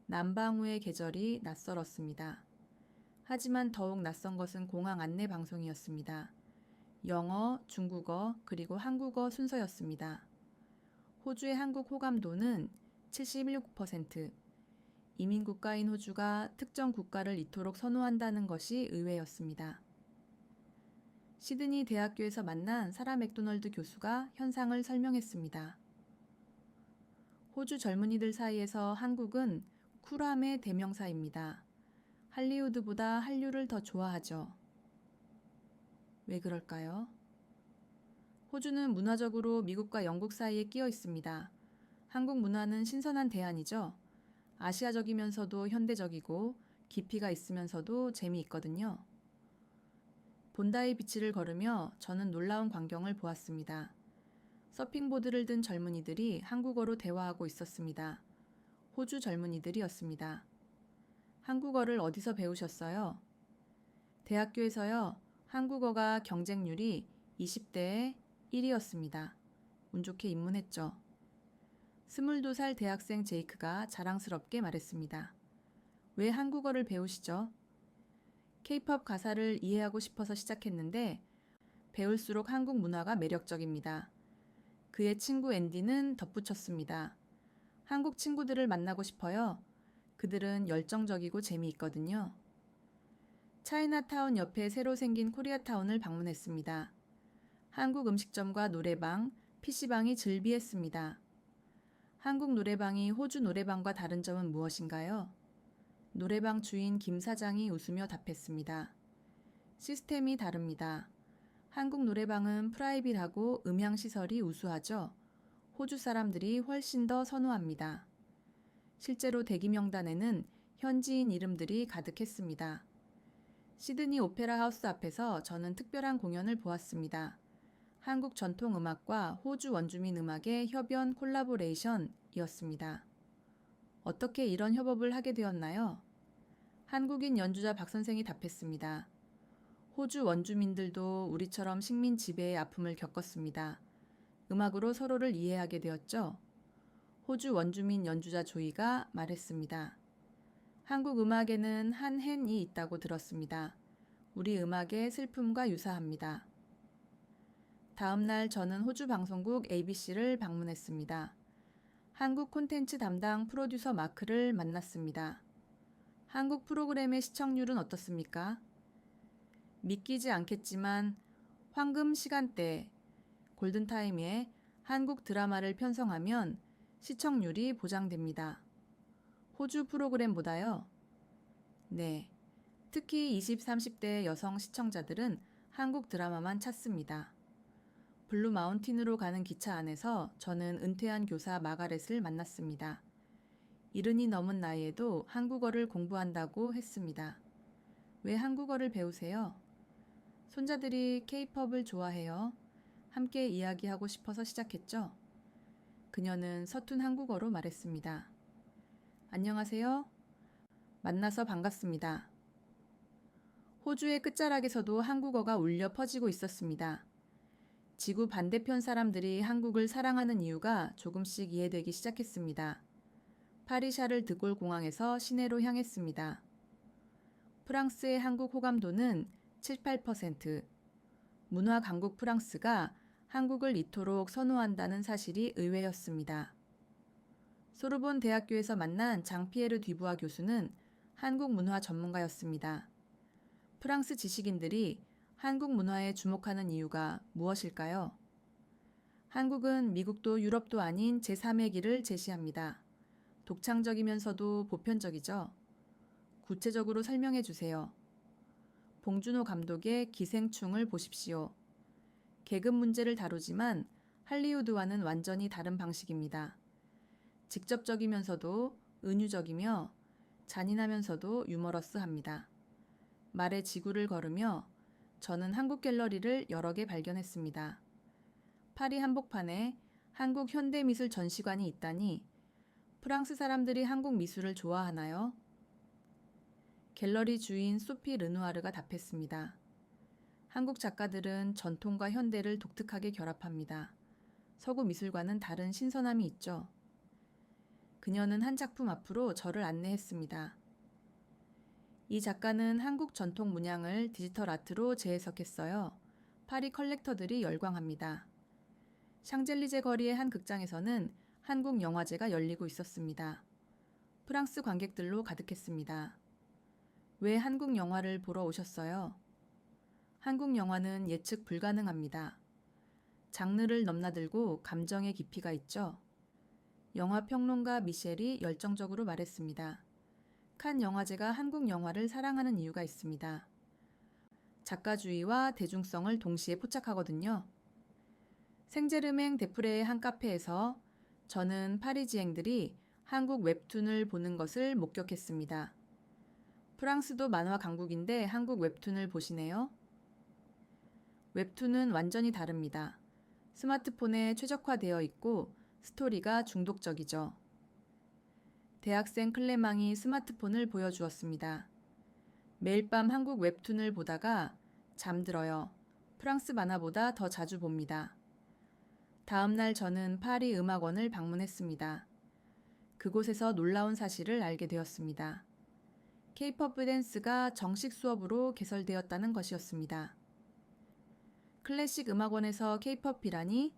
남방우의 계절이 낯설었습니다. 하지만 더욱 낯선 것은 공항 안내 방송이었습니다. 영어, 중국어, 그리고 한국어 순서였습니다. 호주의 한국 호감도는 76%. 이민국가인 호주가 특정 국가를 이토록 선호한다는 것이 의외였습니다. 시드니 대학교에서 만난 사라 맥도널드 교수가 현상을 설명했습니다. 호주 젊은이들 사이에서 한국은 쿨함의 대명사입니다. 할리우드보다 한류를 더 좋아하죠. 왜 그럴까요? 호주는 문화적으로 미국과 영국 사이에 끼어 있습니다. 한국 문화는 신선한 대안이죠. 아시아적이면서도 현대적이고 깊이가 있으면서도 재미있거든요. 본다이 비치를 걸으며 저는 놀라운 광경을 보았습니다. 서핑보드를 든 젊은이들이 한국어로 대화하고 있었습니다. 호주 젊은이들이었습니다. 한국어를 어디서 배우셨어요? 대학교에서요. 한국어가 경쟁률이 20대에 1위였습니다. 운 좋게 입문했죠. 22살 대학생 제이크가 자랑스럽게 말했습니다. 왜 한국어를 배우시죠? K-pop 가사를 이해하고 싶어서 시작했는데 배울수록 한국 문화가 매력적입니다. 그의 친구 앤디는 덧붙였습니다. 한국 친구들을 만나고 싶어요. 그들은 열정적이고 재미있거든요. 차이나타운 옆에 새로 생긴 코리아타운을 방문했습니다. 한국 음식점과 노래방, PC방이 즐비했습니다. 한국 노래방이 호주 노래방과 다른 점은 무엇인가요? 노래방 주인 김 사장이 웃으며 답했습니다. 시스템이 다릅니다. 한국 노래방은 프라이빗하고 음향시설이 우수하죠. 호주 사람들이 훨씬 더 선호합니다. 실제로 대기 명단에는 현지인 이름들이 가득했습니다. 시드니 오페라 하우스 앞에서 저는 특별한 공연을 보았습니다. 한국 전통 음악과 호주 원주민 음악의 협연 콜라보레이션이었습니다. 어떻게 이런 협업을 하게 되었나요? 한국인 연주자 박 선생이 답했습니다. 호주 원주민들도 우리처럼 식민 지배의 아픔을 겪었습니다. 음악으로 서로를 이해하게 되었죠. 호주 원주민 연주자 조이가 말했습니다. 한국 음악에는 한 헨이 있다고 들었습니다. 우리 음악의 슬픔과 유사합니다. 다음 날 저는 호주 방송국 ABC를 방문했습니다. 한국 콘텐츠 담당 프로듀서 마크를 만났습니다. 한국 프로그램의 시청률은 어떻습니까? 믿기지 않겠지만 황금 시간대 골든타임에 한국 드라마를 편성하면 시청률이 보장됩니다. 호주 프로그램보다요? 네. 특히 20, 30대 여성 시청자들은 한국 드라마만 찾습니다. 블루 마운틴으로 가는 기차 안에서 저는 은퇴한 교사 마가렛을 만났습니다. 70이 넘은 나이에도 한국어를 공부한다고 했습니다. 왜 한국어를 배우세요? 손자들이 K-팝을 좋아해요. 함께 이야기하고 싶어서 시작했죠. 그녀는 서툰 한국어로 말했습니다. 안녕하세요. 만나서 반갑습니다. 호주의 끝자락에서도 한국어가 울려 퍼지고 있었습니다. 지구 반대편 사람들이 한국을 사랑하는 이유가 조금씩 이해되기 시작했습니다. 파리 샤를 드골 공항에서 시내로 향했습니다. 프랑스의 한국 호감도는 7, 8%. 문화 강국 프랑스가 한국을 이토록 선호한다는 사실이 의외였습니다. 소르본 대학교에서 만난 장피에르 뒤부아 교수는 한국 문화 전문가였습니다. 프랑스 지식인들이 한국 문화에 주목하는 이유가 무엇일까요? 한국은 미국도 유럽도 아닌 제3의 길을 제시합니다. 독창적이면서도 보편적이죠. 구체적으로 설명해 주세요. 봉준호 감독의 기생충을 보십시오. 계급 문제를 다루지만 할리우드와는 완전히 다른 방식입니다. 직접적이면서도 은유적이며 잔인하면서도 유머러스합니다. 말에 지구를 걸으며 저는 한국 갤러리를 여러 개 발견했습니다. 파리 한복판에 한국 현대미술 전시관이 있다니 프랑스 사람들이 한국 미술을 좋아하나요? 갤러리 주인 소피 르누아르가 답했습니다. 한국 작가들은 전통과 현대를 독특하게 결합합니다. 서구 미술과는 다른 신선함이 있죠. 그녀는 한 작품 앞으로 저를 안내했습니다. 이 작가는 한국 전통 문양을 디지털 아트로 재해석했어요. 파리 컬렉터들이 열광합니다. 샹젤리제 거리의 한 극장에서는 한국 영화제가 열리고 있었습니다. 프랑스 관객들로 가득했습니다. 왜 한국 영화를 보러 오셨어요? 한국 영화는 예측 불가능합니다. 장르를 넘나들고 감정의 깊이가 있죠. 영화 평론가 미셸이 열정적으로 말했습니다. 칸 영화제가 한국 영화를 사랑하는 이유가 있습니다. 작가주의와 대중성을 동시에 포착하거든요. 생제르맹 데프레의 한 카페에서 저는 파리지앵들이 한국 웹툰을 보는 것을 목격했습니다. 프랑스도 만화 강국인데 한국 웹툰을 보시네요. 웹툰은 완전히 다릅니다. 스마트폰에 최적화되어 있고 스토리가 중독적이죠. 대학생 클레망이 스마트폰을 보여주었습니다. 매일 밤 한국 웹툰을 보다가 잠들어요. 프랑스 만화보다 더 자주 봅니다. 다음 날 저는 파리 음악원을 방문했습니다. 그곳에서 놀라운 사실을 알게 되었습니다. K-pop 댄스가 정식 수업으로 개설되었다는 것이었습니다. 클래식 음악원에서 K-pop이라니?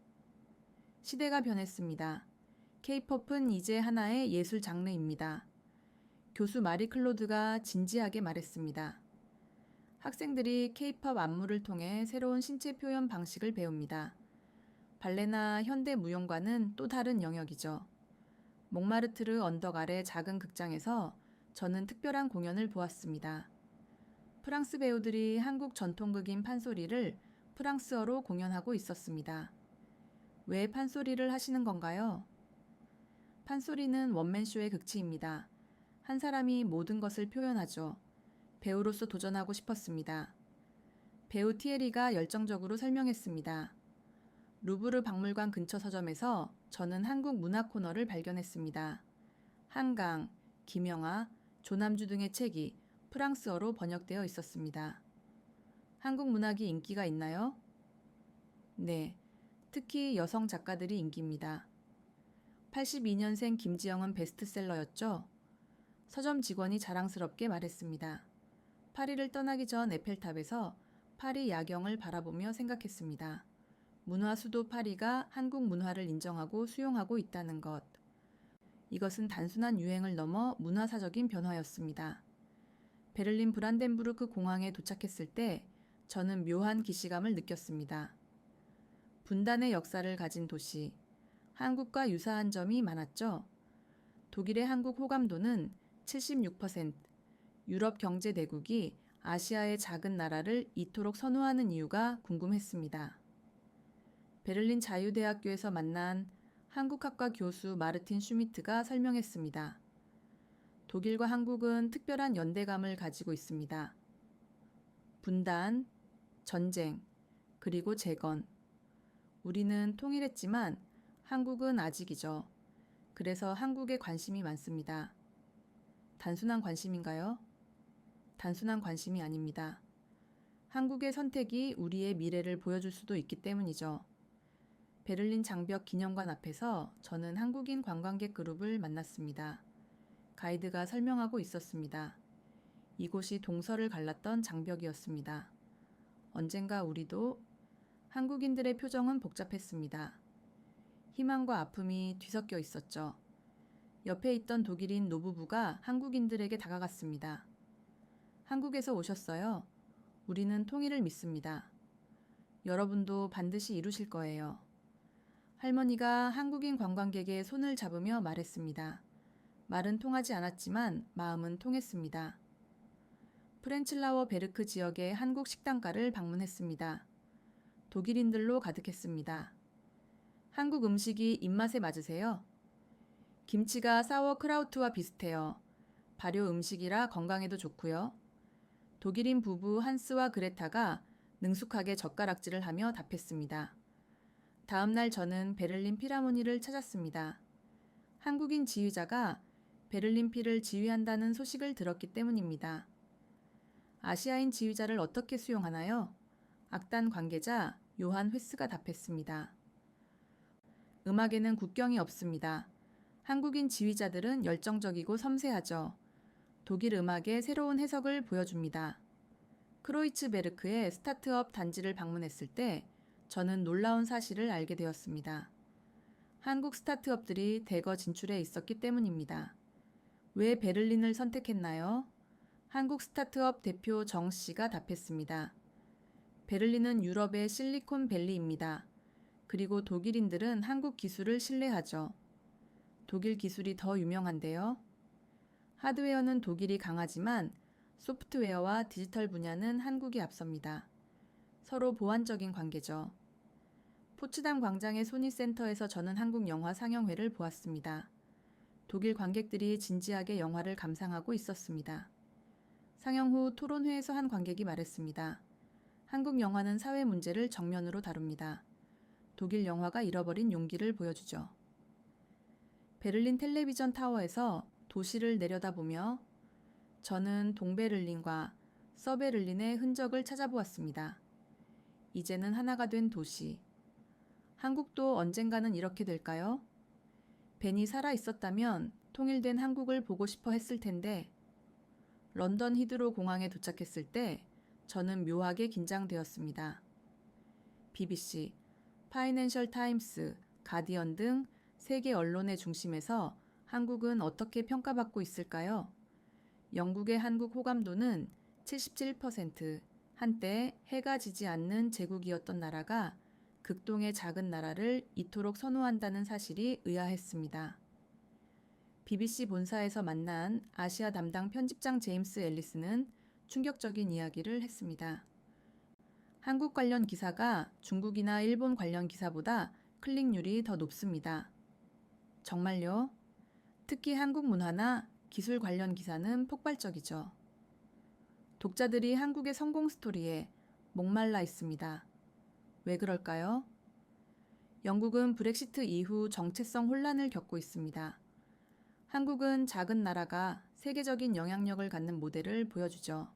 시대가 변했습니다. K-pop은 이제 하나의 예술 장르입니다. 교수 마리 클로드가 진지하게 말했습니다. 학생들이 K-pop 안무를 통해 새로운 신체 표현 방식을 배웁니다. 발레나 현대 무용과는 또 다른 영역이죠. 몽마르트르 언덕 아래 작은 극장에서 저는 특별한 공연을 보았습니다. 프랑스 배우들이 한국 전통극인 판소리를 프랑스어로 공연하고 있었습니다. 왜 판소리를 하시는 건가요? 판소리는 원맨쇼의 극치입니다. 한 사람이 모든 것을 표현하죠. 배우로서 도전하고 싶었습니다. 배우 티에리가 열정적으로 설명했습니다. 루브르 박물관 근처 서점에서 저는 한국 문화 코너를 발견했습니다. 한강, 김영하, 조남주 등의 책이 프랑스어로 번역되어 있었습니다. 한국 문학이 인기가 있나요? 네, 특히 여성 작가들이 인기입니다. 82년생 김지영은 베스트셀러였죠. 서점 직원이 자랑스럽게 말했습니다. 파리를 떠나기 전 에펠탑에서 파리 야경을 바라보며 생각했습니다. 문화 수도 파리가 한국 문화를 인정하고 수용하고 있다는 것. 이것은 단순한 유행을 넘어 문화사적인 변화였습니다. 베를린 브란덴부르크 공항에 도착했을 때 저는 묘한 기시감을 느꼈습니다. 분단의 역사를 가진 도시, 한국과 유사한 점이 많았죠. 독일의 한국 호감도는 76%, 유럽 경제대국이 아시아의 작은 나라를 이토록 선호하는 이유가 궁금했습니다. 베를린 자유대학교에서 만난 한국학과 교수 마르틴 슈미트가 설명했습니다. 독일과 한국은 특별한 연대감을 가지고 있습니다. 분단, 전쟁, 그리고 재건. 우리는 통일했지만 한국은 아직이죠. 그래서 한국에 관심이 많습니다. 단순한 관심인가요? 단순한 관심이 아닙니다. 한국의 선택이 우리의 미래를 보여줄 수도 있기 때문이죠. 베를린 장벽 기념관 앞에서 저는 한국인 관광객 그룹을 만났습니다. 가이드가 설명하고 있었습니다. 이곳이 동서를 갈랐던 장벽이었습니다. 언젠가 우리도 한국인들의 표정은 복잡했습니다. 희망과 아픔이 뒤섞여 있었죠. 옆에 있던 독일인 노부부가 한국인들에게 다가갔습니다. 한국에서 오셨어요. 우리는 통일을 믿습니다. 여러분도 반드시 이루실 거예요. 할머니가 한국인 관광객의 손을 잡으며 말했습니다. 말은 통하지 않았지만 마음은 통했습니다. 프렌칠라워 베르크 지역의 한국 식당가를 방문했습니다. 독일인들로 가득했습니다. 한국 음식이 입맛에 맞으세요? 김치가 사워크라우트와 비슷해요. 발효 음식이라 건강에도 좋고요. 독일인 부부 한스와 그레타가 능숙하게 젓가락질을 하며 답했습니다. 다음 날 저는 베를린 필하모니를 찾았습니다. 한국인 지휘자가 베를린 필을 지휘한다는 소식을 들었기 때문입니다. 아시아인 지휘자를 어떻게 수용하나요? 악단 관계자 요한 회스가 답했습니다. 음악에는 국경이 없습니다. 한국인 지휘자들은 열정적이고 섬세하죠. 독일 음악의 새로운 해석을 보여줍니다. 크로이츠베르크의 스타트업 단지를 방문했을 때 저는 놀라운 사실을 알게 되었습니다. 한국 스타트업들이 대거 진출해 있었기 때문입니다. 왜 베를린을 선택했나요? 한국 스타트업 대표 정 씨가 답했습니다. 베를린은 유럽의 실리콘밸리입니다. 그리고 독일인들은 한국 기술을 신뢰하죠. 독일 기술이 더 유명한데요. 하드웨어는 독일이 강하지만 소프트웨어와 디지털 분야는 한국이 앞섭니다. 서로 보완적인 관계죠. 포츠담 광장의 소니센터에서 저는 한국 영화 상영회를 보았습니다. 독일 관객들이 진지하게 영화를 감상하고 있었습니다. 상영 후 토론회에서 한 관객이 말했습니다. 한국 영화는 사회 문제를 정면으로 다룹니다. 독일 영화가 잃어버린 용기를 보여주죠. 베를린 텔레비전 타워에서 도시를 내려다보며 저는 동베를린과 서베를린의 흔적을 찾아보았습니다. 이제는 하나가 된 도시. 한국도 언젠가는 이렇게 될까요? 벤이 살아 있었다면 통일된 한국을 보고 싶어 했을 텐데 런던 히드로 공항에 도착했을 때 저는 묘하게 긴장되었습니다. BBC, 파이낸셜 타임스, 가디언 등 세계 언론의 중심에서 한국은 어떻게 평가받고 있을까요? 영국의 한국 호감도는 77%, 한때 해가 지지 않는 제국이었던 나라가 극동의 작은 나라를 이토록 선호한다는 사실이 의아했습니다. BBC 본사에서 만난 아시아 담당 편집장 제임스 앨리스는 충격적인 이야기를 했습니다. 한국 관련 기사가 중국이나 일본 관련 기사보다 클릭률이 더 높습니다. 정말요? 특히 한국 문화나 기술 관련 기사는 폭발적이죠. 독자들이 한국의 성공 스토리에 목말라 있습니다. 왜 그럴까요? 영국은 브렉시트 이후 정체성 혼란을 겪고 있습니다. 한국은 작은 나라가 세계적인 영향력을 갖는 모델을 보여주죠.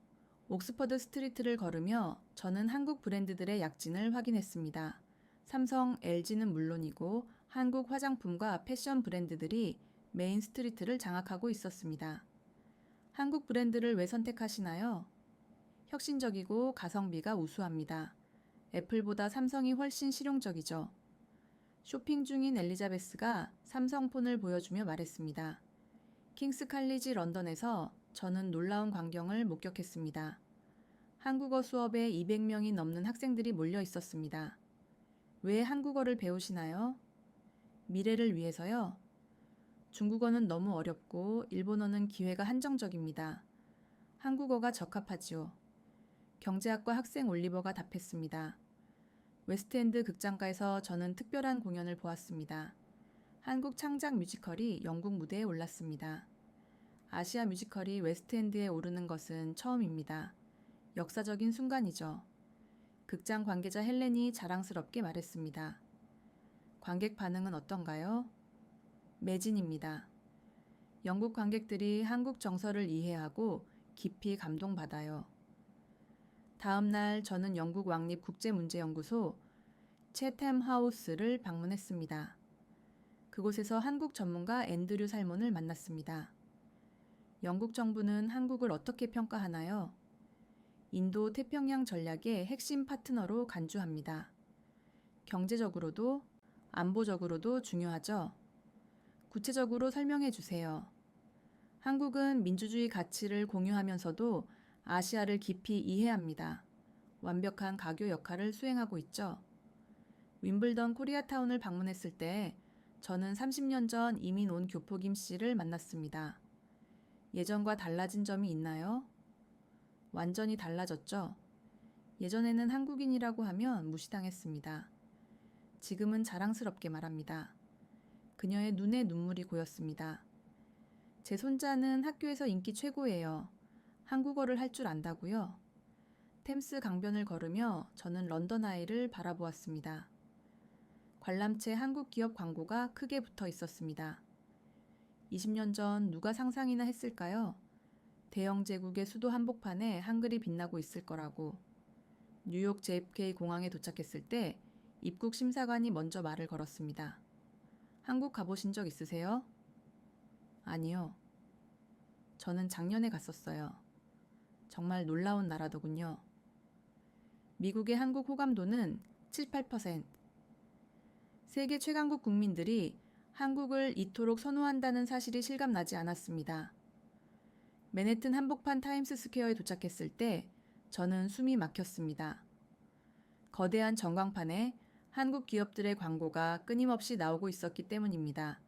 옥스퍼드 스트리트를 걸으며 저는 한국 브랜드들의 약진을 확인했습니다. 삼성, LG는 물론이고 한국 화장품과 패션 브랜드들이 메인 스트리트를 장악하고 있었습니다. 한국 브랜드를 왜 선택하시나요? 혁신적이고 가성비가 우수합니다. 애플보다 삼성이 훨씬 실용적이죠. 쇼핑 중인 엘리자베스가 삼성폰을 보여주며 말했습니다. 킹스 칼리지 런던에서 저는 놀라운 광경을 목격했습니다. 한국어 수업에 200명이 넘는 학생들이 몰려 있었습니다. 왜 한국어를 배우시나요? 미래를 위해서요. 중국어는 너무 어렵고 일본어는 기회가 한정적입니다. 한국어가 적합하지요. 경제학과 학생 올리버가 답했습니다. 웨스트엔드 극장가에서 저는 특별한 공연을 보았습니다. 한국 창작 뮤지컬이 영국 무대에 올랐습니다. 아시아 뮤지컬이 웨스트엔드에 오르는 것은 처음입니다. 역사적인 순간이죠. 극장 관계자 헬렌이 자랑스럽게 말했습니다. 관객 반응은 어떤가요? 매진입니다. 영국 관객들이 한국 정서를 이해하고 깊이 감동받아요. 다음 날 저는 영국 왕립 국제문제연구소 채템 하우스를 방문했습니다. 그곳에서 한국 전문가 앤드류 살몬을 만났습니다. 영국 정부는 한국을 어떻게 평가하나요? 인도 태평양 전략의 핵심 파트너로 간주합니다. 경제적으로도 안보적으로도 중요하죠. 구체적으로 설명해 주세요. 한국은 민주주의 가치를 공유하면서도 아시아를 깊이 이해합니다. 완벽한 가교 역할을 수행하고 있죠. 윈블던 코리아타운을 방문했을 때 저는 30년 전 이민 온 교포 김 씨를 만났습니다. 예전과 달라진 점이 있나요? 완전히 달라졌죠. 예전에는 한국인이라고 하면 무시당했습니다. 지금은 자랑스럽게 말합니다. 그녀의 눈에 눈물이 고였습니다. 제 손자는 학교에서 인기 최고예요. 한국어를 할 줄 안다고요? 템스 강변을 걸으며 저는 런던 아이를 바라보았습니다. 관람체 한국 기업 광고가 크게 붙어 있었습니다. 20년 전 누가 상상이나 했을까요? 대영 제국의 수도 한복판에 한글이 빛나고 있을 거라고. 뉴욕 JFK 공항에 도착했을 때 입국 심사관이 먼저 말을 걸었습니다. 한국 가보신 적 있으세요? 아니요. 저는 작년에 갔었어요. 정말 놀라운 나라더군요. 미국의 한국 호감도는 7, 8%. 세계 최강국 국민들이 한국을 이토록 선호한다는 사실이 실감나지 않았습니다. 맨해튼 한복판 타임스 스퀘어에 도착했을 때 저는 숨이 막혔습니다. 거대한 전광판에 한국 기업들의 광고가 끊임없이 나오고 있었기 때문입니다.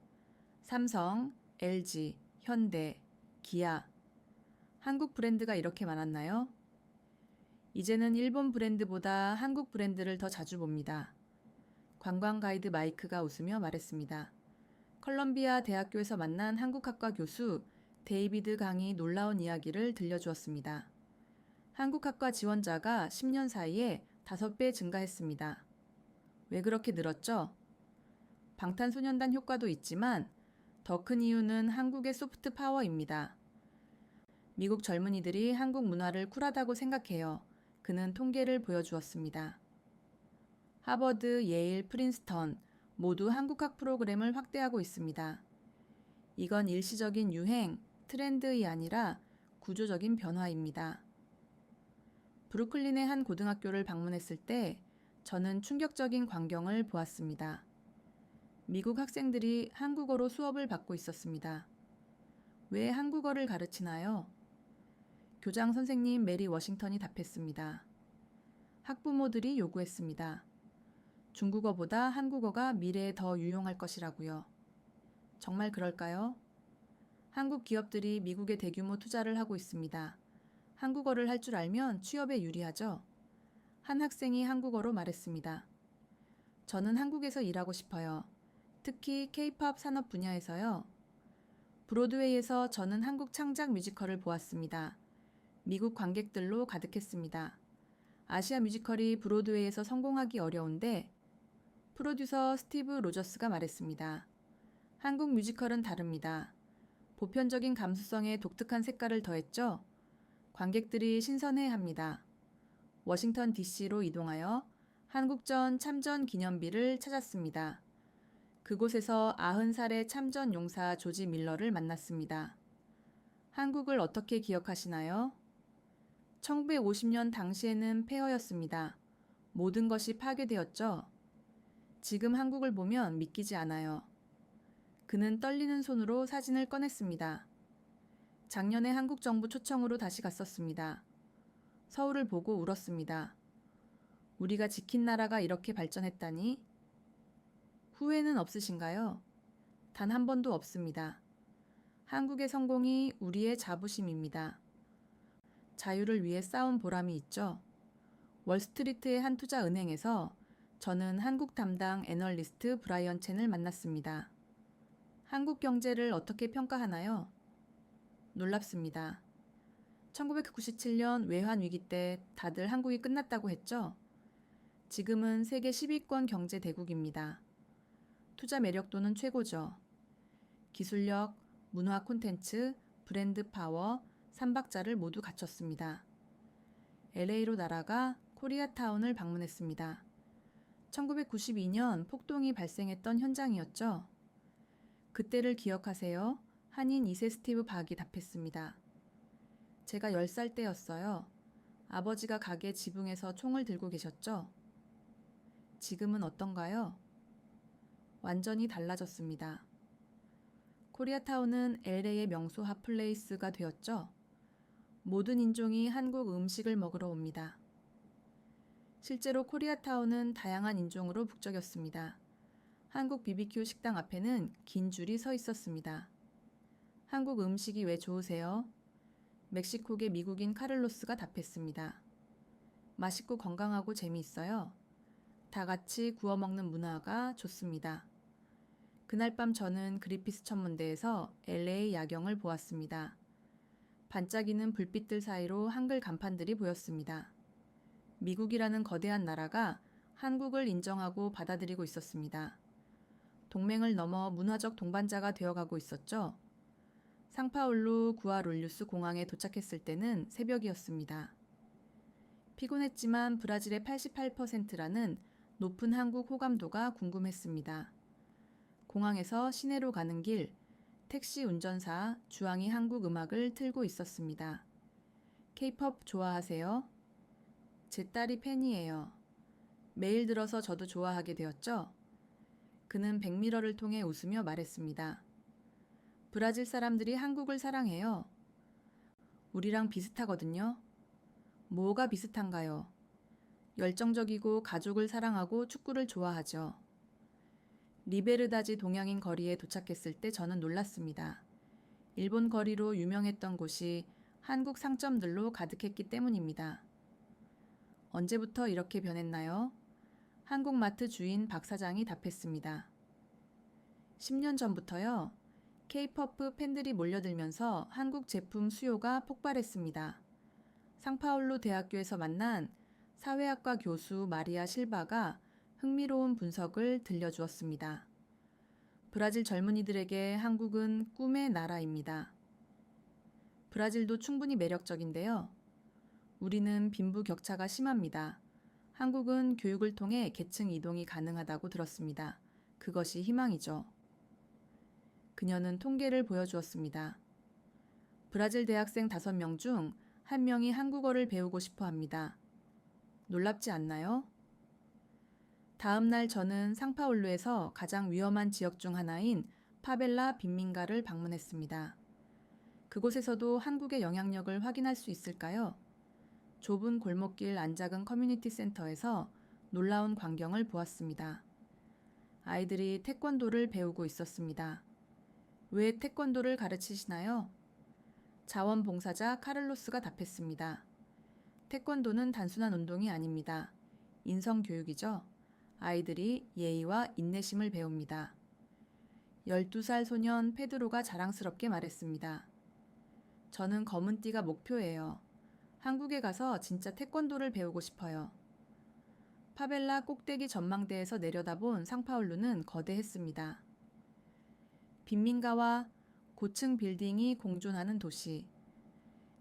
삼성, LG, 현대, 기아. 한국 브랜드가 이렇게 많았나요? 이제는 일본 브랜드보다 한국 브랜드를 더 자주 봅니다. 관광 가이드 마이크가 웃으며 말했습니다. 컬럼비아 대학교에서 만난 한국학과 교수 데이비드 강이 놀라운 이야기를 들려주었습니다. 한국학과 지원자가 10년 사이에 5배 증가했습니다. 왜 그렇게 늘었죠? 방탄소년단 효과도 있지만 더 큰 이유는 한국의 소프트 파워입니다. 미국 젊은이들이 한국 문화를 쿨하다고 생각해요. 그는 통계를 보여주었습니다. 하버드, 예일, 프린스턴 모두 한국학 프로그램을 확대하고 있습니다. 이건 일시적인 유행, 트렌드이 아니라 구조적인 변화입니다. 브루클린의 한 고등학교를 방문했을 때 저는 충격적인 광경을 보았습니다. 미국 학생들이 한국어로 수업을 받고 있었습니다. 왜 한국어를 가르치나요? 교장 선생님 메리 워싱턴이 답했습니다. 학부모들이 요구했습니다. 중국어보다 한국어가 미래에 더 유용할 것이라고요. 정말 그럴까요? 한국 기업들이 미국에 대규모 투자를 하고 있습니다. 한국어를 할 줄 알면 취업에 유리하죠? 한 학생이 한국어로 말했습니다. 저는 한국에서 일하고 싶어요. 특히 K-팝 산업 분야에서요. 브로드웨이에서 저는 한국 창작 뮤지컬을 보았습니다. 미국 관객들로 가득했습니다. 아시아 뮤지컬이 브로드웨이에서 성공하기 어려운데 프로듀서 스티브 로저스가 말했습니다. 한국 뮤지컬은 다릅니다. 보편적인 감수성에 독특한 색깔을 더했죠. 관객들이 신선해합니다. 워싱턴 DC로 이동하여 한국전 참전 기념비를 찾았습니다. 그곳에서 90살의 참전 용사 조지 밀러를 만났습니다. 한국을 어떻게 기억하시나요? 1950년 당시에는 폐허였습니다. 모든 것이 파괴되었죠. 지금 한국을 보면 믿기지 않아요. 그는 떨리는 손으로 사진을 꺼냈습니다. 작년에 한국 정부 초청으로 다시 갔었습니다. 서울을 보고 울었습니다. 우리가 지킨 나라가 이렇게 발전했다니? 후회는 없으신가요? 단 한 번도 없습니다. 한국의 성공이 우리의 자부심입니다. 자유를 위해 싸운 보람이 있죠. 월스트리트의 한 투자 은행에서 저는 한국 담당 애널리스트 브라이언 첸을 만났습니다. 한국 경제를 어떻게 평가하나요? 놀랍습니다. 1997년 외환 위기 때 다들 한국이 끝났다고 했죠? 지금은 세계 10위권 경제 대국입니다. 투자 매력도는 최고죠. 기술력, 문화 콘텐츠, 브랜드 파워, 3박자를 모두 갖췄습니다. LA로 날아가 코리아타운을 방문했습니다. 1992년 폭동이 발생했던 현장이었죠. 그때를 기억하세요? 한인 2세 스티브 박이 답했습니다. 제가 10살 때였어요. 아버지가 가게 지붕에서 총을 들고 계셨죠? 지금은 어떤가요? 완전히 달라졌습니다. 코리아타운은 LA의 명소 핫플레이스가 되었죠. 모든 인종이 한국 음식을 먹으러 옵니다. 실제로 코리아타운은 다양한 인종으로 북적였습니다. 한국 BBQ 식당 앞에는 긴 줄이 서 있었습니다. 한국 음식이 왜 좋으세요? 멕시코계 미국인 카를로스가 답했습니다. 맛있고 건강하고 재미있어요. 다 같이 구워 먹는 문화가 좋습니다. 그날 밤 저는 그리피스 천문대에서 LA 야경을 보았습니다. 반짝이는 불빛들 사이로 한글 간판들이 보였습니다. 미국이라는 거대한 나라가 한국을 인정하고 받아들이고 있었습니다. 동맹을 넘어 문화적 동반자가 되어가고 있었죠. 상파울루 구아롤류스 공항에 도착했을 때는 새벽이었습니다. 피곤했지만 브라질의 88%라는 높은 한국 호감도가 궁금했습니다. 공항에서 시내로 가는 길, 택시 운전사 주황이 한국 음악을 틀고 있었습니다. K-pop 좋아하세요? 제 딸이 팬이에요. 매일 들어서 저도 좋아하게 되었죠? 그는 백미러를 통해 웃으며 말했습니다. 브라질 사람들이 한국을 사랑해요. 우리랑 비슷하거든요. 뭐가 비슷한가요? 열정적이고 가족을 사랑하고 축구를 좋아하죠. 리베르다지 동양인 거리에 도착했을 때 저는 놀랐습니다. 일본 거리로 유명했던 곳이 한국 상점들로 가득했기 때문입니다. 언제부터 이렇게 변했나요? 한국마트 주인 박 사장이 답했습니다. 10년 전부터요. K-pop 팬들이 몰려들면서 한국 제품 수요가 폭발했습니다. 상파울루 대학교에서 만난 사회학과 교수 마리아 실바가 흥미로운 분석을 들려주었습니다. 브라질 젊은이들에게 한국은 꿈의 나라입니다. 브라질도 충분히 매력적인데요. 우리는 빈부격차가 심합니다. 한국은 교육을 통해 계층 이동이 가능하다고 들었습니다. 그것이 희망이죠. 그녀는 통계를 보여주었습니다. 브라질 대학생 5명 중 1명이 한국어를 배우고 싶어 합니다. 놀랍지 않나요? 다음 날 저는 상파울루에서 가장 위험한 지역 중 하나인 파벨라 빈민가를 방문했습니다. 그곳에서도 한국의 영향력을 확인할 수 있을까요? 좁은 골목길 안작은 커뮤니티 센터에서 놀라운 광경을 보았습니다. 아이들이 태권도를 배우고 있었습니다. 왜 태권도를 가르치시나요? 자원봉사자 카를로스가 답했습니다. 태권도는 단순한 운동이 아닙니다. 인성교육이죠. 아이들이 예의와 인내심을 배웁니다. 12살 소년 페드로가 자랑스럽게 말했습니다. 저는 검은띠가 목표예요. 한국에 가서 진짜 태권도를 배우고 싶어요. 파벨라 꼭대기 전망대에서 내려다본 상파울루는 거대했습니다. 빈민가와 고층 빌딩이 공존하는 도시.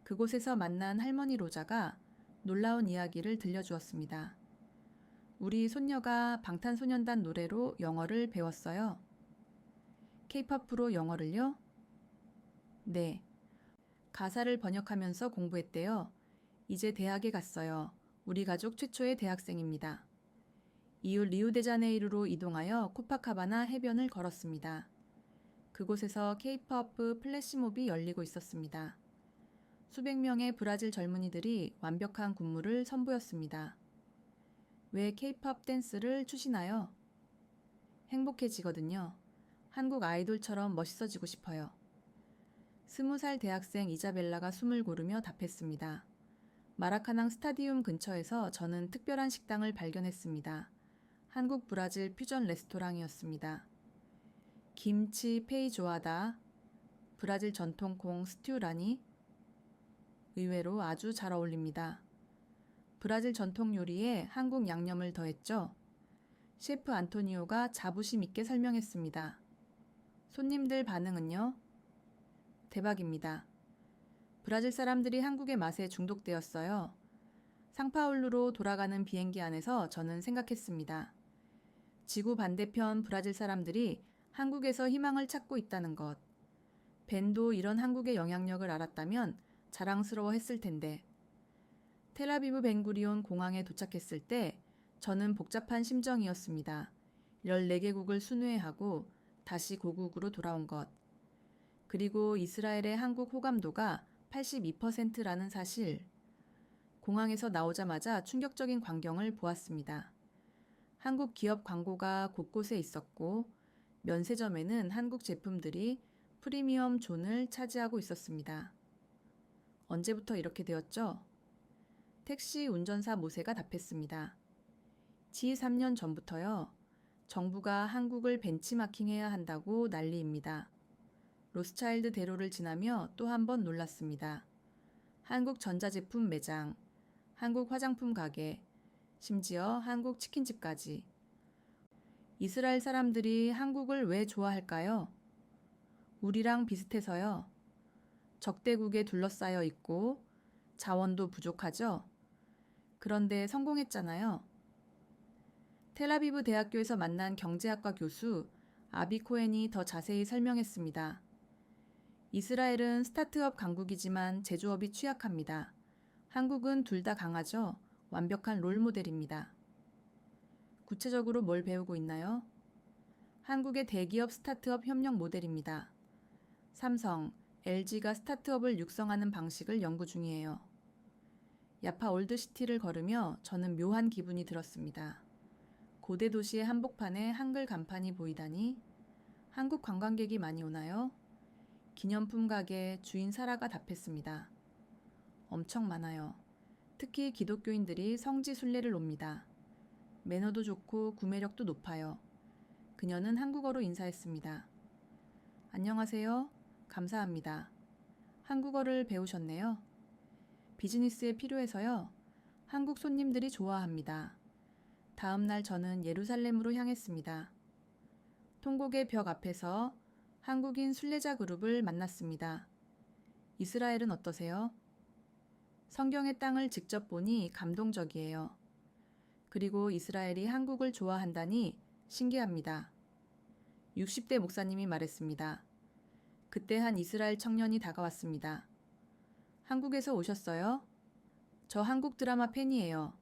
그곳에서 만난 할머니 로자가 놀라운 이야기를 들려주었습니다. 우리 손녀가 방탄소년단 노래로 영어를 배웠어요. K-팝으로 영어를요? 네. 가사를 번역하면서 공부했대요. 이제 대학에 갔어요. 우리 가족 최초의 대학생입니다. 이후 리우데자네이루로 이동하여 코파카바나 해변을 걸었습니다. 그곳에서 K-팝 플래시몹이 열리고 있었습니다. 수백 명의 브라질 젊은이들이 완벽한 군무를 선보였습니다. 왜 K-팝 댄스를 추시나요? 행복해지거든요. 한국 아이돌처럼 멋있어지고 싶어요. 20살 대학생 이자벨라가 숨을 고르며 답했습니다. 마라카낭 스타디움 근처에서 저는 특별한 식당을 발견했습니다. 한국 브라질 퓨전 레스토랑이었습니다. 김치 페이조아다, 브라질 전통콩 스튜라니, 의외로 아주 잘 어울립니다. 브라질 전통 요리에 한국 양념을 더했죠. 셰프 안토니오가 자부심 있게 설명했습니다. 손님들 반응은요? 대박입니다. 브라질 사람들이 한국의 맛에 중독되었어요. 상파울루로 돌아가는 비행기 안에서 저는 생각했습니다. 지구 반대편 브라질 사람들이 한국에서 희망을 찾고 있다는 것. 벤도 이런 한국의 영향력을 알았다면 자랑스러워 했을 텐데. 텔아비브 벤구리온 공항에 도착했을 때 저는 복잡한 심정이었습니다. 14개국을 순회하고 다시 고국으로 돌아온 것. 그리고 이스라엘의 한국 호감도가 82%라는 사실. 공항에서 나오자마자 충격적인 광경을 보았습니다. 한국 기업 광고가 곳곳에 있었고 면세점에는 한국 제품들이 프리미엄 존을 차지하고 있었습니다. 언제부터 이렇게 되었죠? 택시 운전사 모세가 답했습니다. 3년 전부터요. 정부가 한국을 벤치마킹해야 한다고 난리입니다. 로스차일드 대로를 지나며 또 한 번 놀랐습니다. 한국 전자제품 매장, 한국 화장품 가게, 심지어 한국 치킨집까지. 이스라엘 사람들이 한국을 왜 좋아할까요? 우리랑 비슷해서요. 적대국에 둘러싸여 있고 자원도 부족하죠? 그런데 성공했잖아요. 텔아비브 대학교에서 만난 경제학과 교수 아비 코헨이 더 자세히 설명했습니다. 이스라엘은 스타트업 강국이지만 제조업이 취약합니다. 한국은 둘 다 강하죠. 완벽한 롤모델입니다. 구체적으로 뭘 배우고 있나요? 한국의 대기업 스타트업 협력 모델입니다. 삼성, LG가 스타트업을 육성하는 방식을 연구 중이에요. 야파 올드시티를 걸으며 저는 묘한 기분이 들었습니다. 고대 도시의 한복판에 한글 간판이 보이다니 한국 관광객이 많이 오나요? 기념품 가게 주인 사라가 답했습니다. 엄청 많아요. 특히 기독교인들이 성지 순례를 옵니다. 매너도 좋고 구매력도 높아요. 그녀는 한국어로 인사했습니다. 안녕하세요. 감사합니다. 한국어를 배우셨네요. 비즈니스에 필요해서요. 한국 손님들이 좋아합니다. 다음 날 저는 예루살렘으로 향했습니다. 통곡의 벽 앞에서 한국인 순례자 그룹을 만났습니다. 이스라엘은 어떠세요? 성경의 땅을 직접 보니 감동적이에요. 그리고 이스라엘이 한국을 좋아한다니 신기합니다. 60대 목사님이 말했습니다. 그때 한 이스라엘 청년이 다가왔습니다. 한국에서 오셨어요? 저 한국 드라마 팬이에요.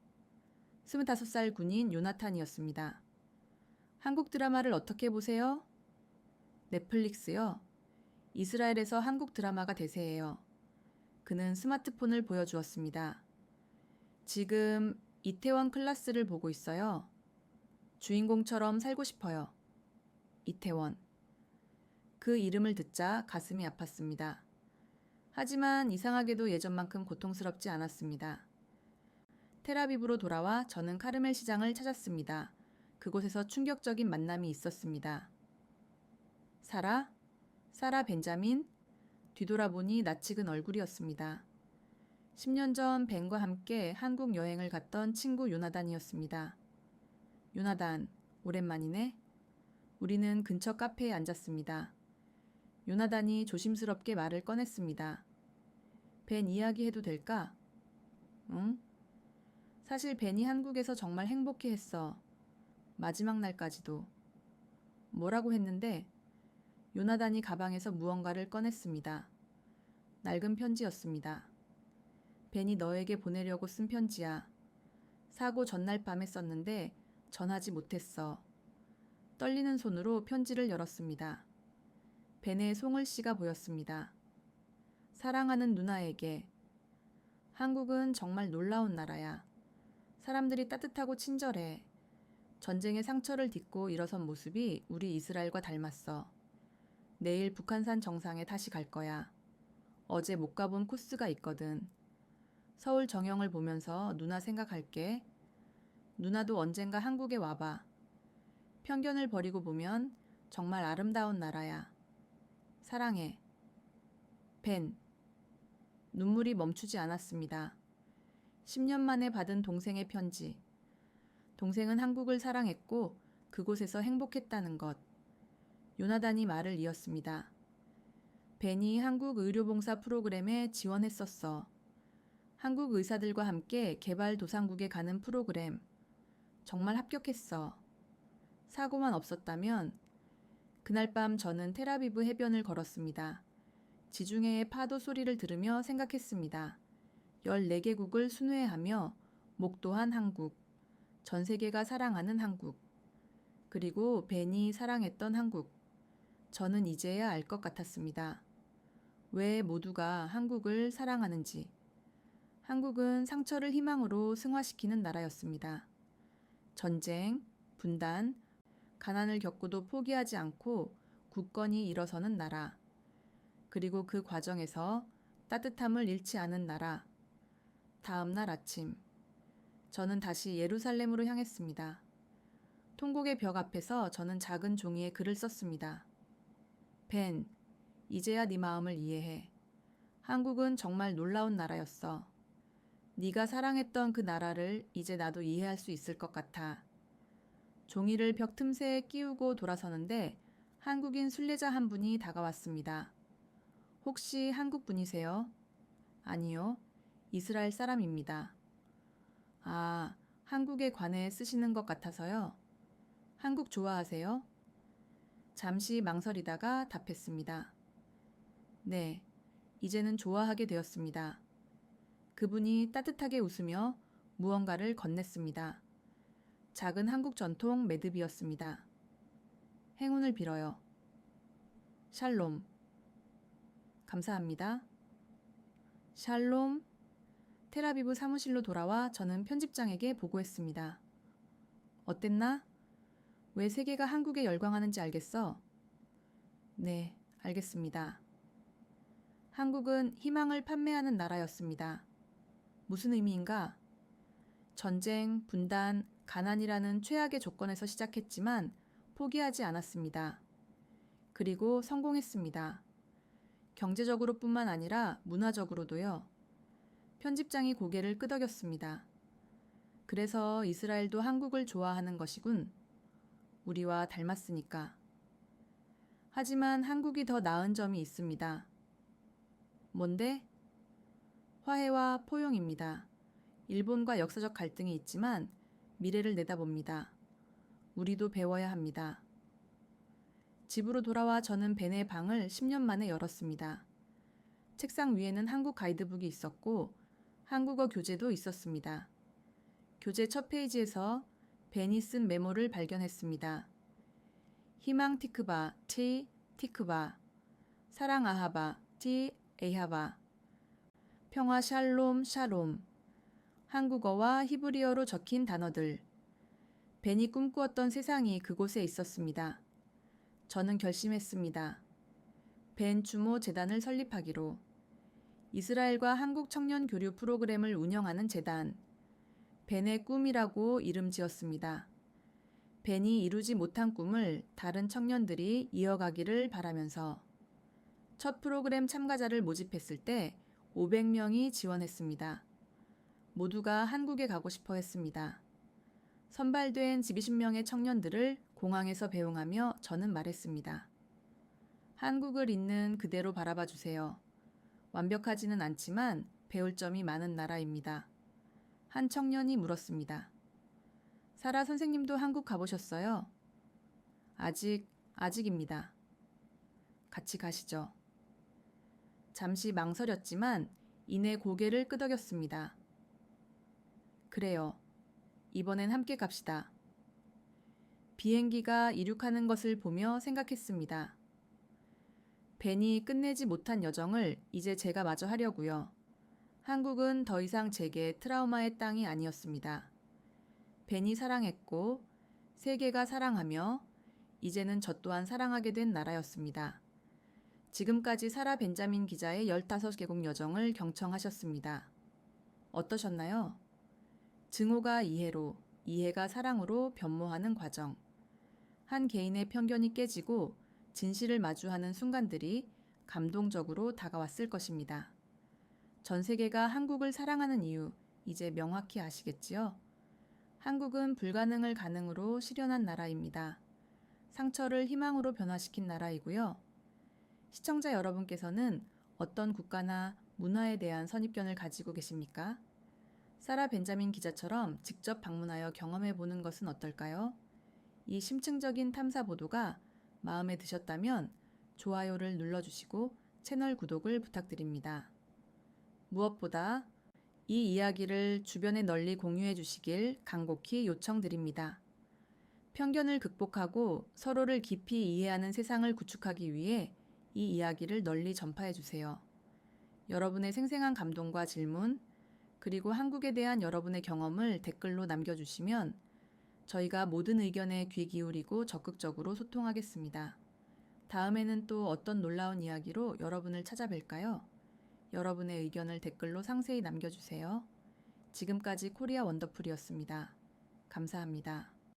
25살 군인 요나탄이었습니다. 한국 드라마를 어떻게 보세요? 넷플릭스요. 이스라엘에서 한국 드라마가 대세예요. 그는 스마트폰을 보여주었습니다. 지금 이태원 클라스를 보고 있어요. 주인공처럼 살고 싶어요. 이태원. 그 이름을 듣자 가슴이 아팠습니다. 하지만 이상하게도 예전만큼 고통스럽지 않았습니다. 텔아비브로 돌아와 저는 카르멜 시장을 찾았습니다. 그곳에서 충격적인 만남이 있었습니다. 사라? 사라 벤자민? 뒤돌아보니 낯익은 얼굴이었습니다. 10년 전 벤과 함께 한국 여행을 갔던 친구 요나단이었습니다. 요나단, 오랜만이네? 우리는 근처 카페에 앉았습니다. 요나단이 조심스럽게 말을 꺼냈습니다. 벤 이야기해도 될까? 응? 사실 벤이 한국에서 정말 행복해했어. 마지막 날까지도. 뭐라고 했는데? 요나단이 가방에서 무언가를 꺼냈습니다. 낡은 편지였습니다. 벤이 너에게 보내려고 쓴 편지야. 사고 전날 밤에 썼는데 전하지 못했어. 떨리는 손으로 편지를 열었습니다. 벤의 송을씨가 보였습니다. 사랑하는 누나에게. 한국은 정말 놀라운 나라야. 사람들이 따뜻하고 친절해. 전쟁의 상처를 딛고 일어선 모습이 우리 이스라엘과 닮았어. 내일 북한산 정상에 다시 갈 거야. 어제 못 가본 코스가 있거든. 서울 정영을 보면서 누나 생각할게. 누나도 언젠가 한국에 와봐. 편견을 버리고 보면 정말 아름다운 나라야. 사랑해. 벤. 눈물이 멈추지 않았습니다. 10년 만에 받은 동생의 편지. 동생은 한국을 사랑했고 그곳에서 행복했다는 것. 요나단이 말을 이었습니다. 벤이 한국 의료봉사 프로그램에 지원했었어. 한국 의사들과 함께 개발도상국에 가는 프로그램. 정말 합격했어. 사고만 없었다면. 그날 밤 저는 텔아비브 해변을 걸었습니다. 지중해의 파도 소리를 들으며 생각했습니다. 14개국을 순회하며 목도한 한국. 전 세계가 사랑하는 한국. 그리고 벤이 사랑했던 한국. 저는 이제야 알 것 같았습니다. 왜 모두가 한국을 사랑하는지. 한국은 상처를 희망으로 승화시키는 나라였습니다. 전쟁, 분단, 가난을 겪고도 포기하지 않고 굳건히 일어서는 나라. 그리고 그 과정에서 따뜻함을 잃지 않은 나라. 다음 날 아침, 저는 다시 예루살렘으로 향했습니다. 통곡의 벽 앞에서 저는 작은 종이에 글을 썼습니다. 벤, 이제야 네 마음을 이해해. 한국은 정말 놀라운 나라였어. 네가 사랑했던 그 나라를 이제 나도 이해할 수 있을 것 같아. 종이를 벽 틈새에 끼우고 돌아서는데 한국인 순례자 한 분이 다가왔습니다. 혹시 한국 분이세요? 아니요, 이스라엘 사람입니다. 아, 한국에 관해 쓰시는 것 같아서요. 한국 좋아하세요? 잠시 망설이다가 답했습니다. 네, 이제는 좋아하게 되었습니다. 그분이 따뜻하게 웃으며 무언가를 건넸습니다. 작은 한국 전통 매듭이었습니다. 행운을 빌어요. 샬롬. 감사합니다. 샬롬. 텔아비브 사무실로 돌아와 저는 편집장에게 보고했습니다. 어땠나? 왜 세계가 한국에 열광하는지 알겠어? 네, 알겠습니다. 한국은 희망을 판매하는 나라였습니다. 무슨 의미인가? 전쟁, 분단, 가난이라는 최악의 조건에서 시작했지만 포기하지 않았습니다. 그리고 성공했습니다. 경제적으로뿐만 아니라 문화적으로도요. 편집장이 고개를 끄덕였습니다. 그래서 이스라엘도 한국을 좋아하는 것이군. 우리와 닮았으니까. 하지만 한국이 더 나은 점이 있습니다. 뭔데? 화해와 포용입니다. 일본과 역사적 갈등이 있지만 미래를 내다봅니다. 우리도 배워야 합니다. 집으로 돌아와 저는 벤의 방을 10년 만에 열었습니다. 책상 위에는 한국 가이드북이 있었고 한국어 교재도 있었습니다. 교재 첫 페이지에서 벤이 쓴 메모를 발견했습니다. 희망 티크바, 티, 티크바, 사랑 아하바, 티, 에이하바, 평화 샬롬, 샬롬, 한국어와 히브리어로 적힌 단어들. 벤이 꿈꾸었던 세상이 그곳에 있었습니다. 저는 결심했습니다. 벤 주모 재단을 설립하기로. 이스라엘과 한국 청년 교류 프로그램을 운영하는 재단. 벤의 꿈이라고 이름 지었습니다. 벤이 이루지 못한 꿈을 다른 청년들이 이어가기를 바라면서 첫 프로그램 참가자를 모집했을 때 500명이 지원했습니다. 모두가 한국에 가고 싶어 했습니다. 선발된 20명의 청년들을 공항에서 배웅하며 저는 말했습니다. 한국을 있는 그대로 바라봐 주세요. 완벽하지는 않지만 배울 점이 많은 나라입니다. 한 청년이 물었습니다. 사라 선생님도 한국 가보셨어요? 아직입니다. 같이 가시죠. 잠시 망설였지만 이내 고개를 끄덕였습니다. 그래요. 이번엔 함께 갑시다. 비행기가 이륙하는 것을 보며 생각했습니다. 벤이 끝내지 못한 여정을 이제 제가 마저 하려고요. 한국은 더 이상 제게 트라우마의 땅이 아니었습니다. 벤이 사랑했고 세계가 사랑하며 이제는 저 또한 사랑하게 된 나라였습니다. 지금까지 사라 벤자민 기자의 15개국 여정을 경청하셨습니다. 어떠셨나요? 증오가 이해로, 이해가 사랑으로 변모하는 과정. 한 개인의 편견이 깨지고 진실을 마주하는 순간들이 감동적으로 다가왔을 것입니다. 전 세계가 한국을 사랑하는 이유, 이제 명확히 아시겠지요? 한국은 불가능을 가능으로 실현한 나라입니다. 상처를 희망으로 변화시킨 나라이고요. 시청자 여러분께서는 어떤 국가나 문화에 대한 선입견을 가지고 계십니까? 사라 벤자민 기자처럼 직접 방문하여 경험해보는 것은 어떨까요? 이 심층적인 탐사 보도가 마음에 드셨다면 좋아요를 눌러주시고 채널 구독을 부탁드립니다. 무엇보다 이 이야기를 주변에 널리 공유해 주시길 간곡히 요청드립니다. 편견을 극복하고 서로를 깊이 이해하는 세상을 구축하기 위해 이 이야기를 널리 전파해 주세요. 여러분의 생생한 감동과 질문, 그리고 한국에 대한 여러분의 경험을 댓글로 남겨주시면 저희가 모든 의견에 귀 기울이고 적극적으로 소통하겠습니다. 다음에는 또 어떤 놀라운 이야기로 여러분을 찾아뵐까요? 여러분의 의견을 댓글로 상세히 남겨주세요. 지금까지 코리아 원더풀이었습니다. 감사합니다.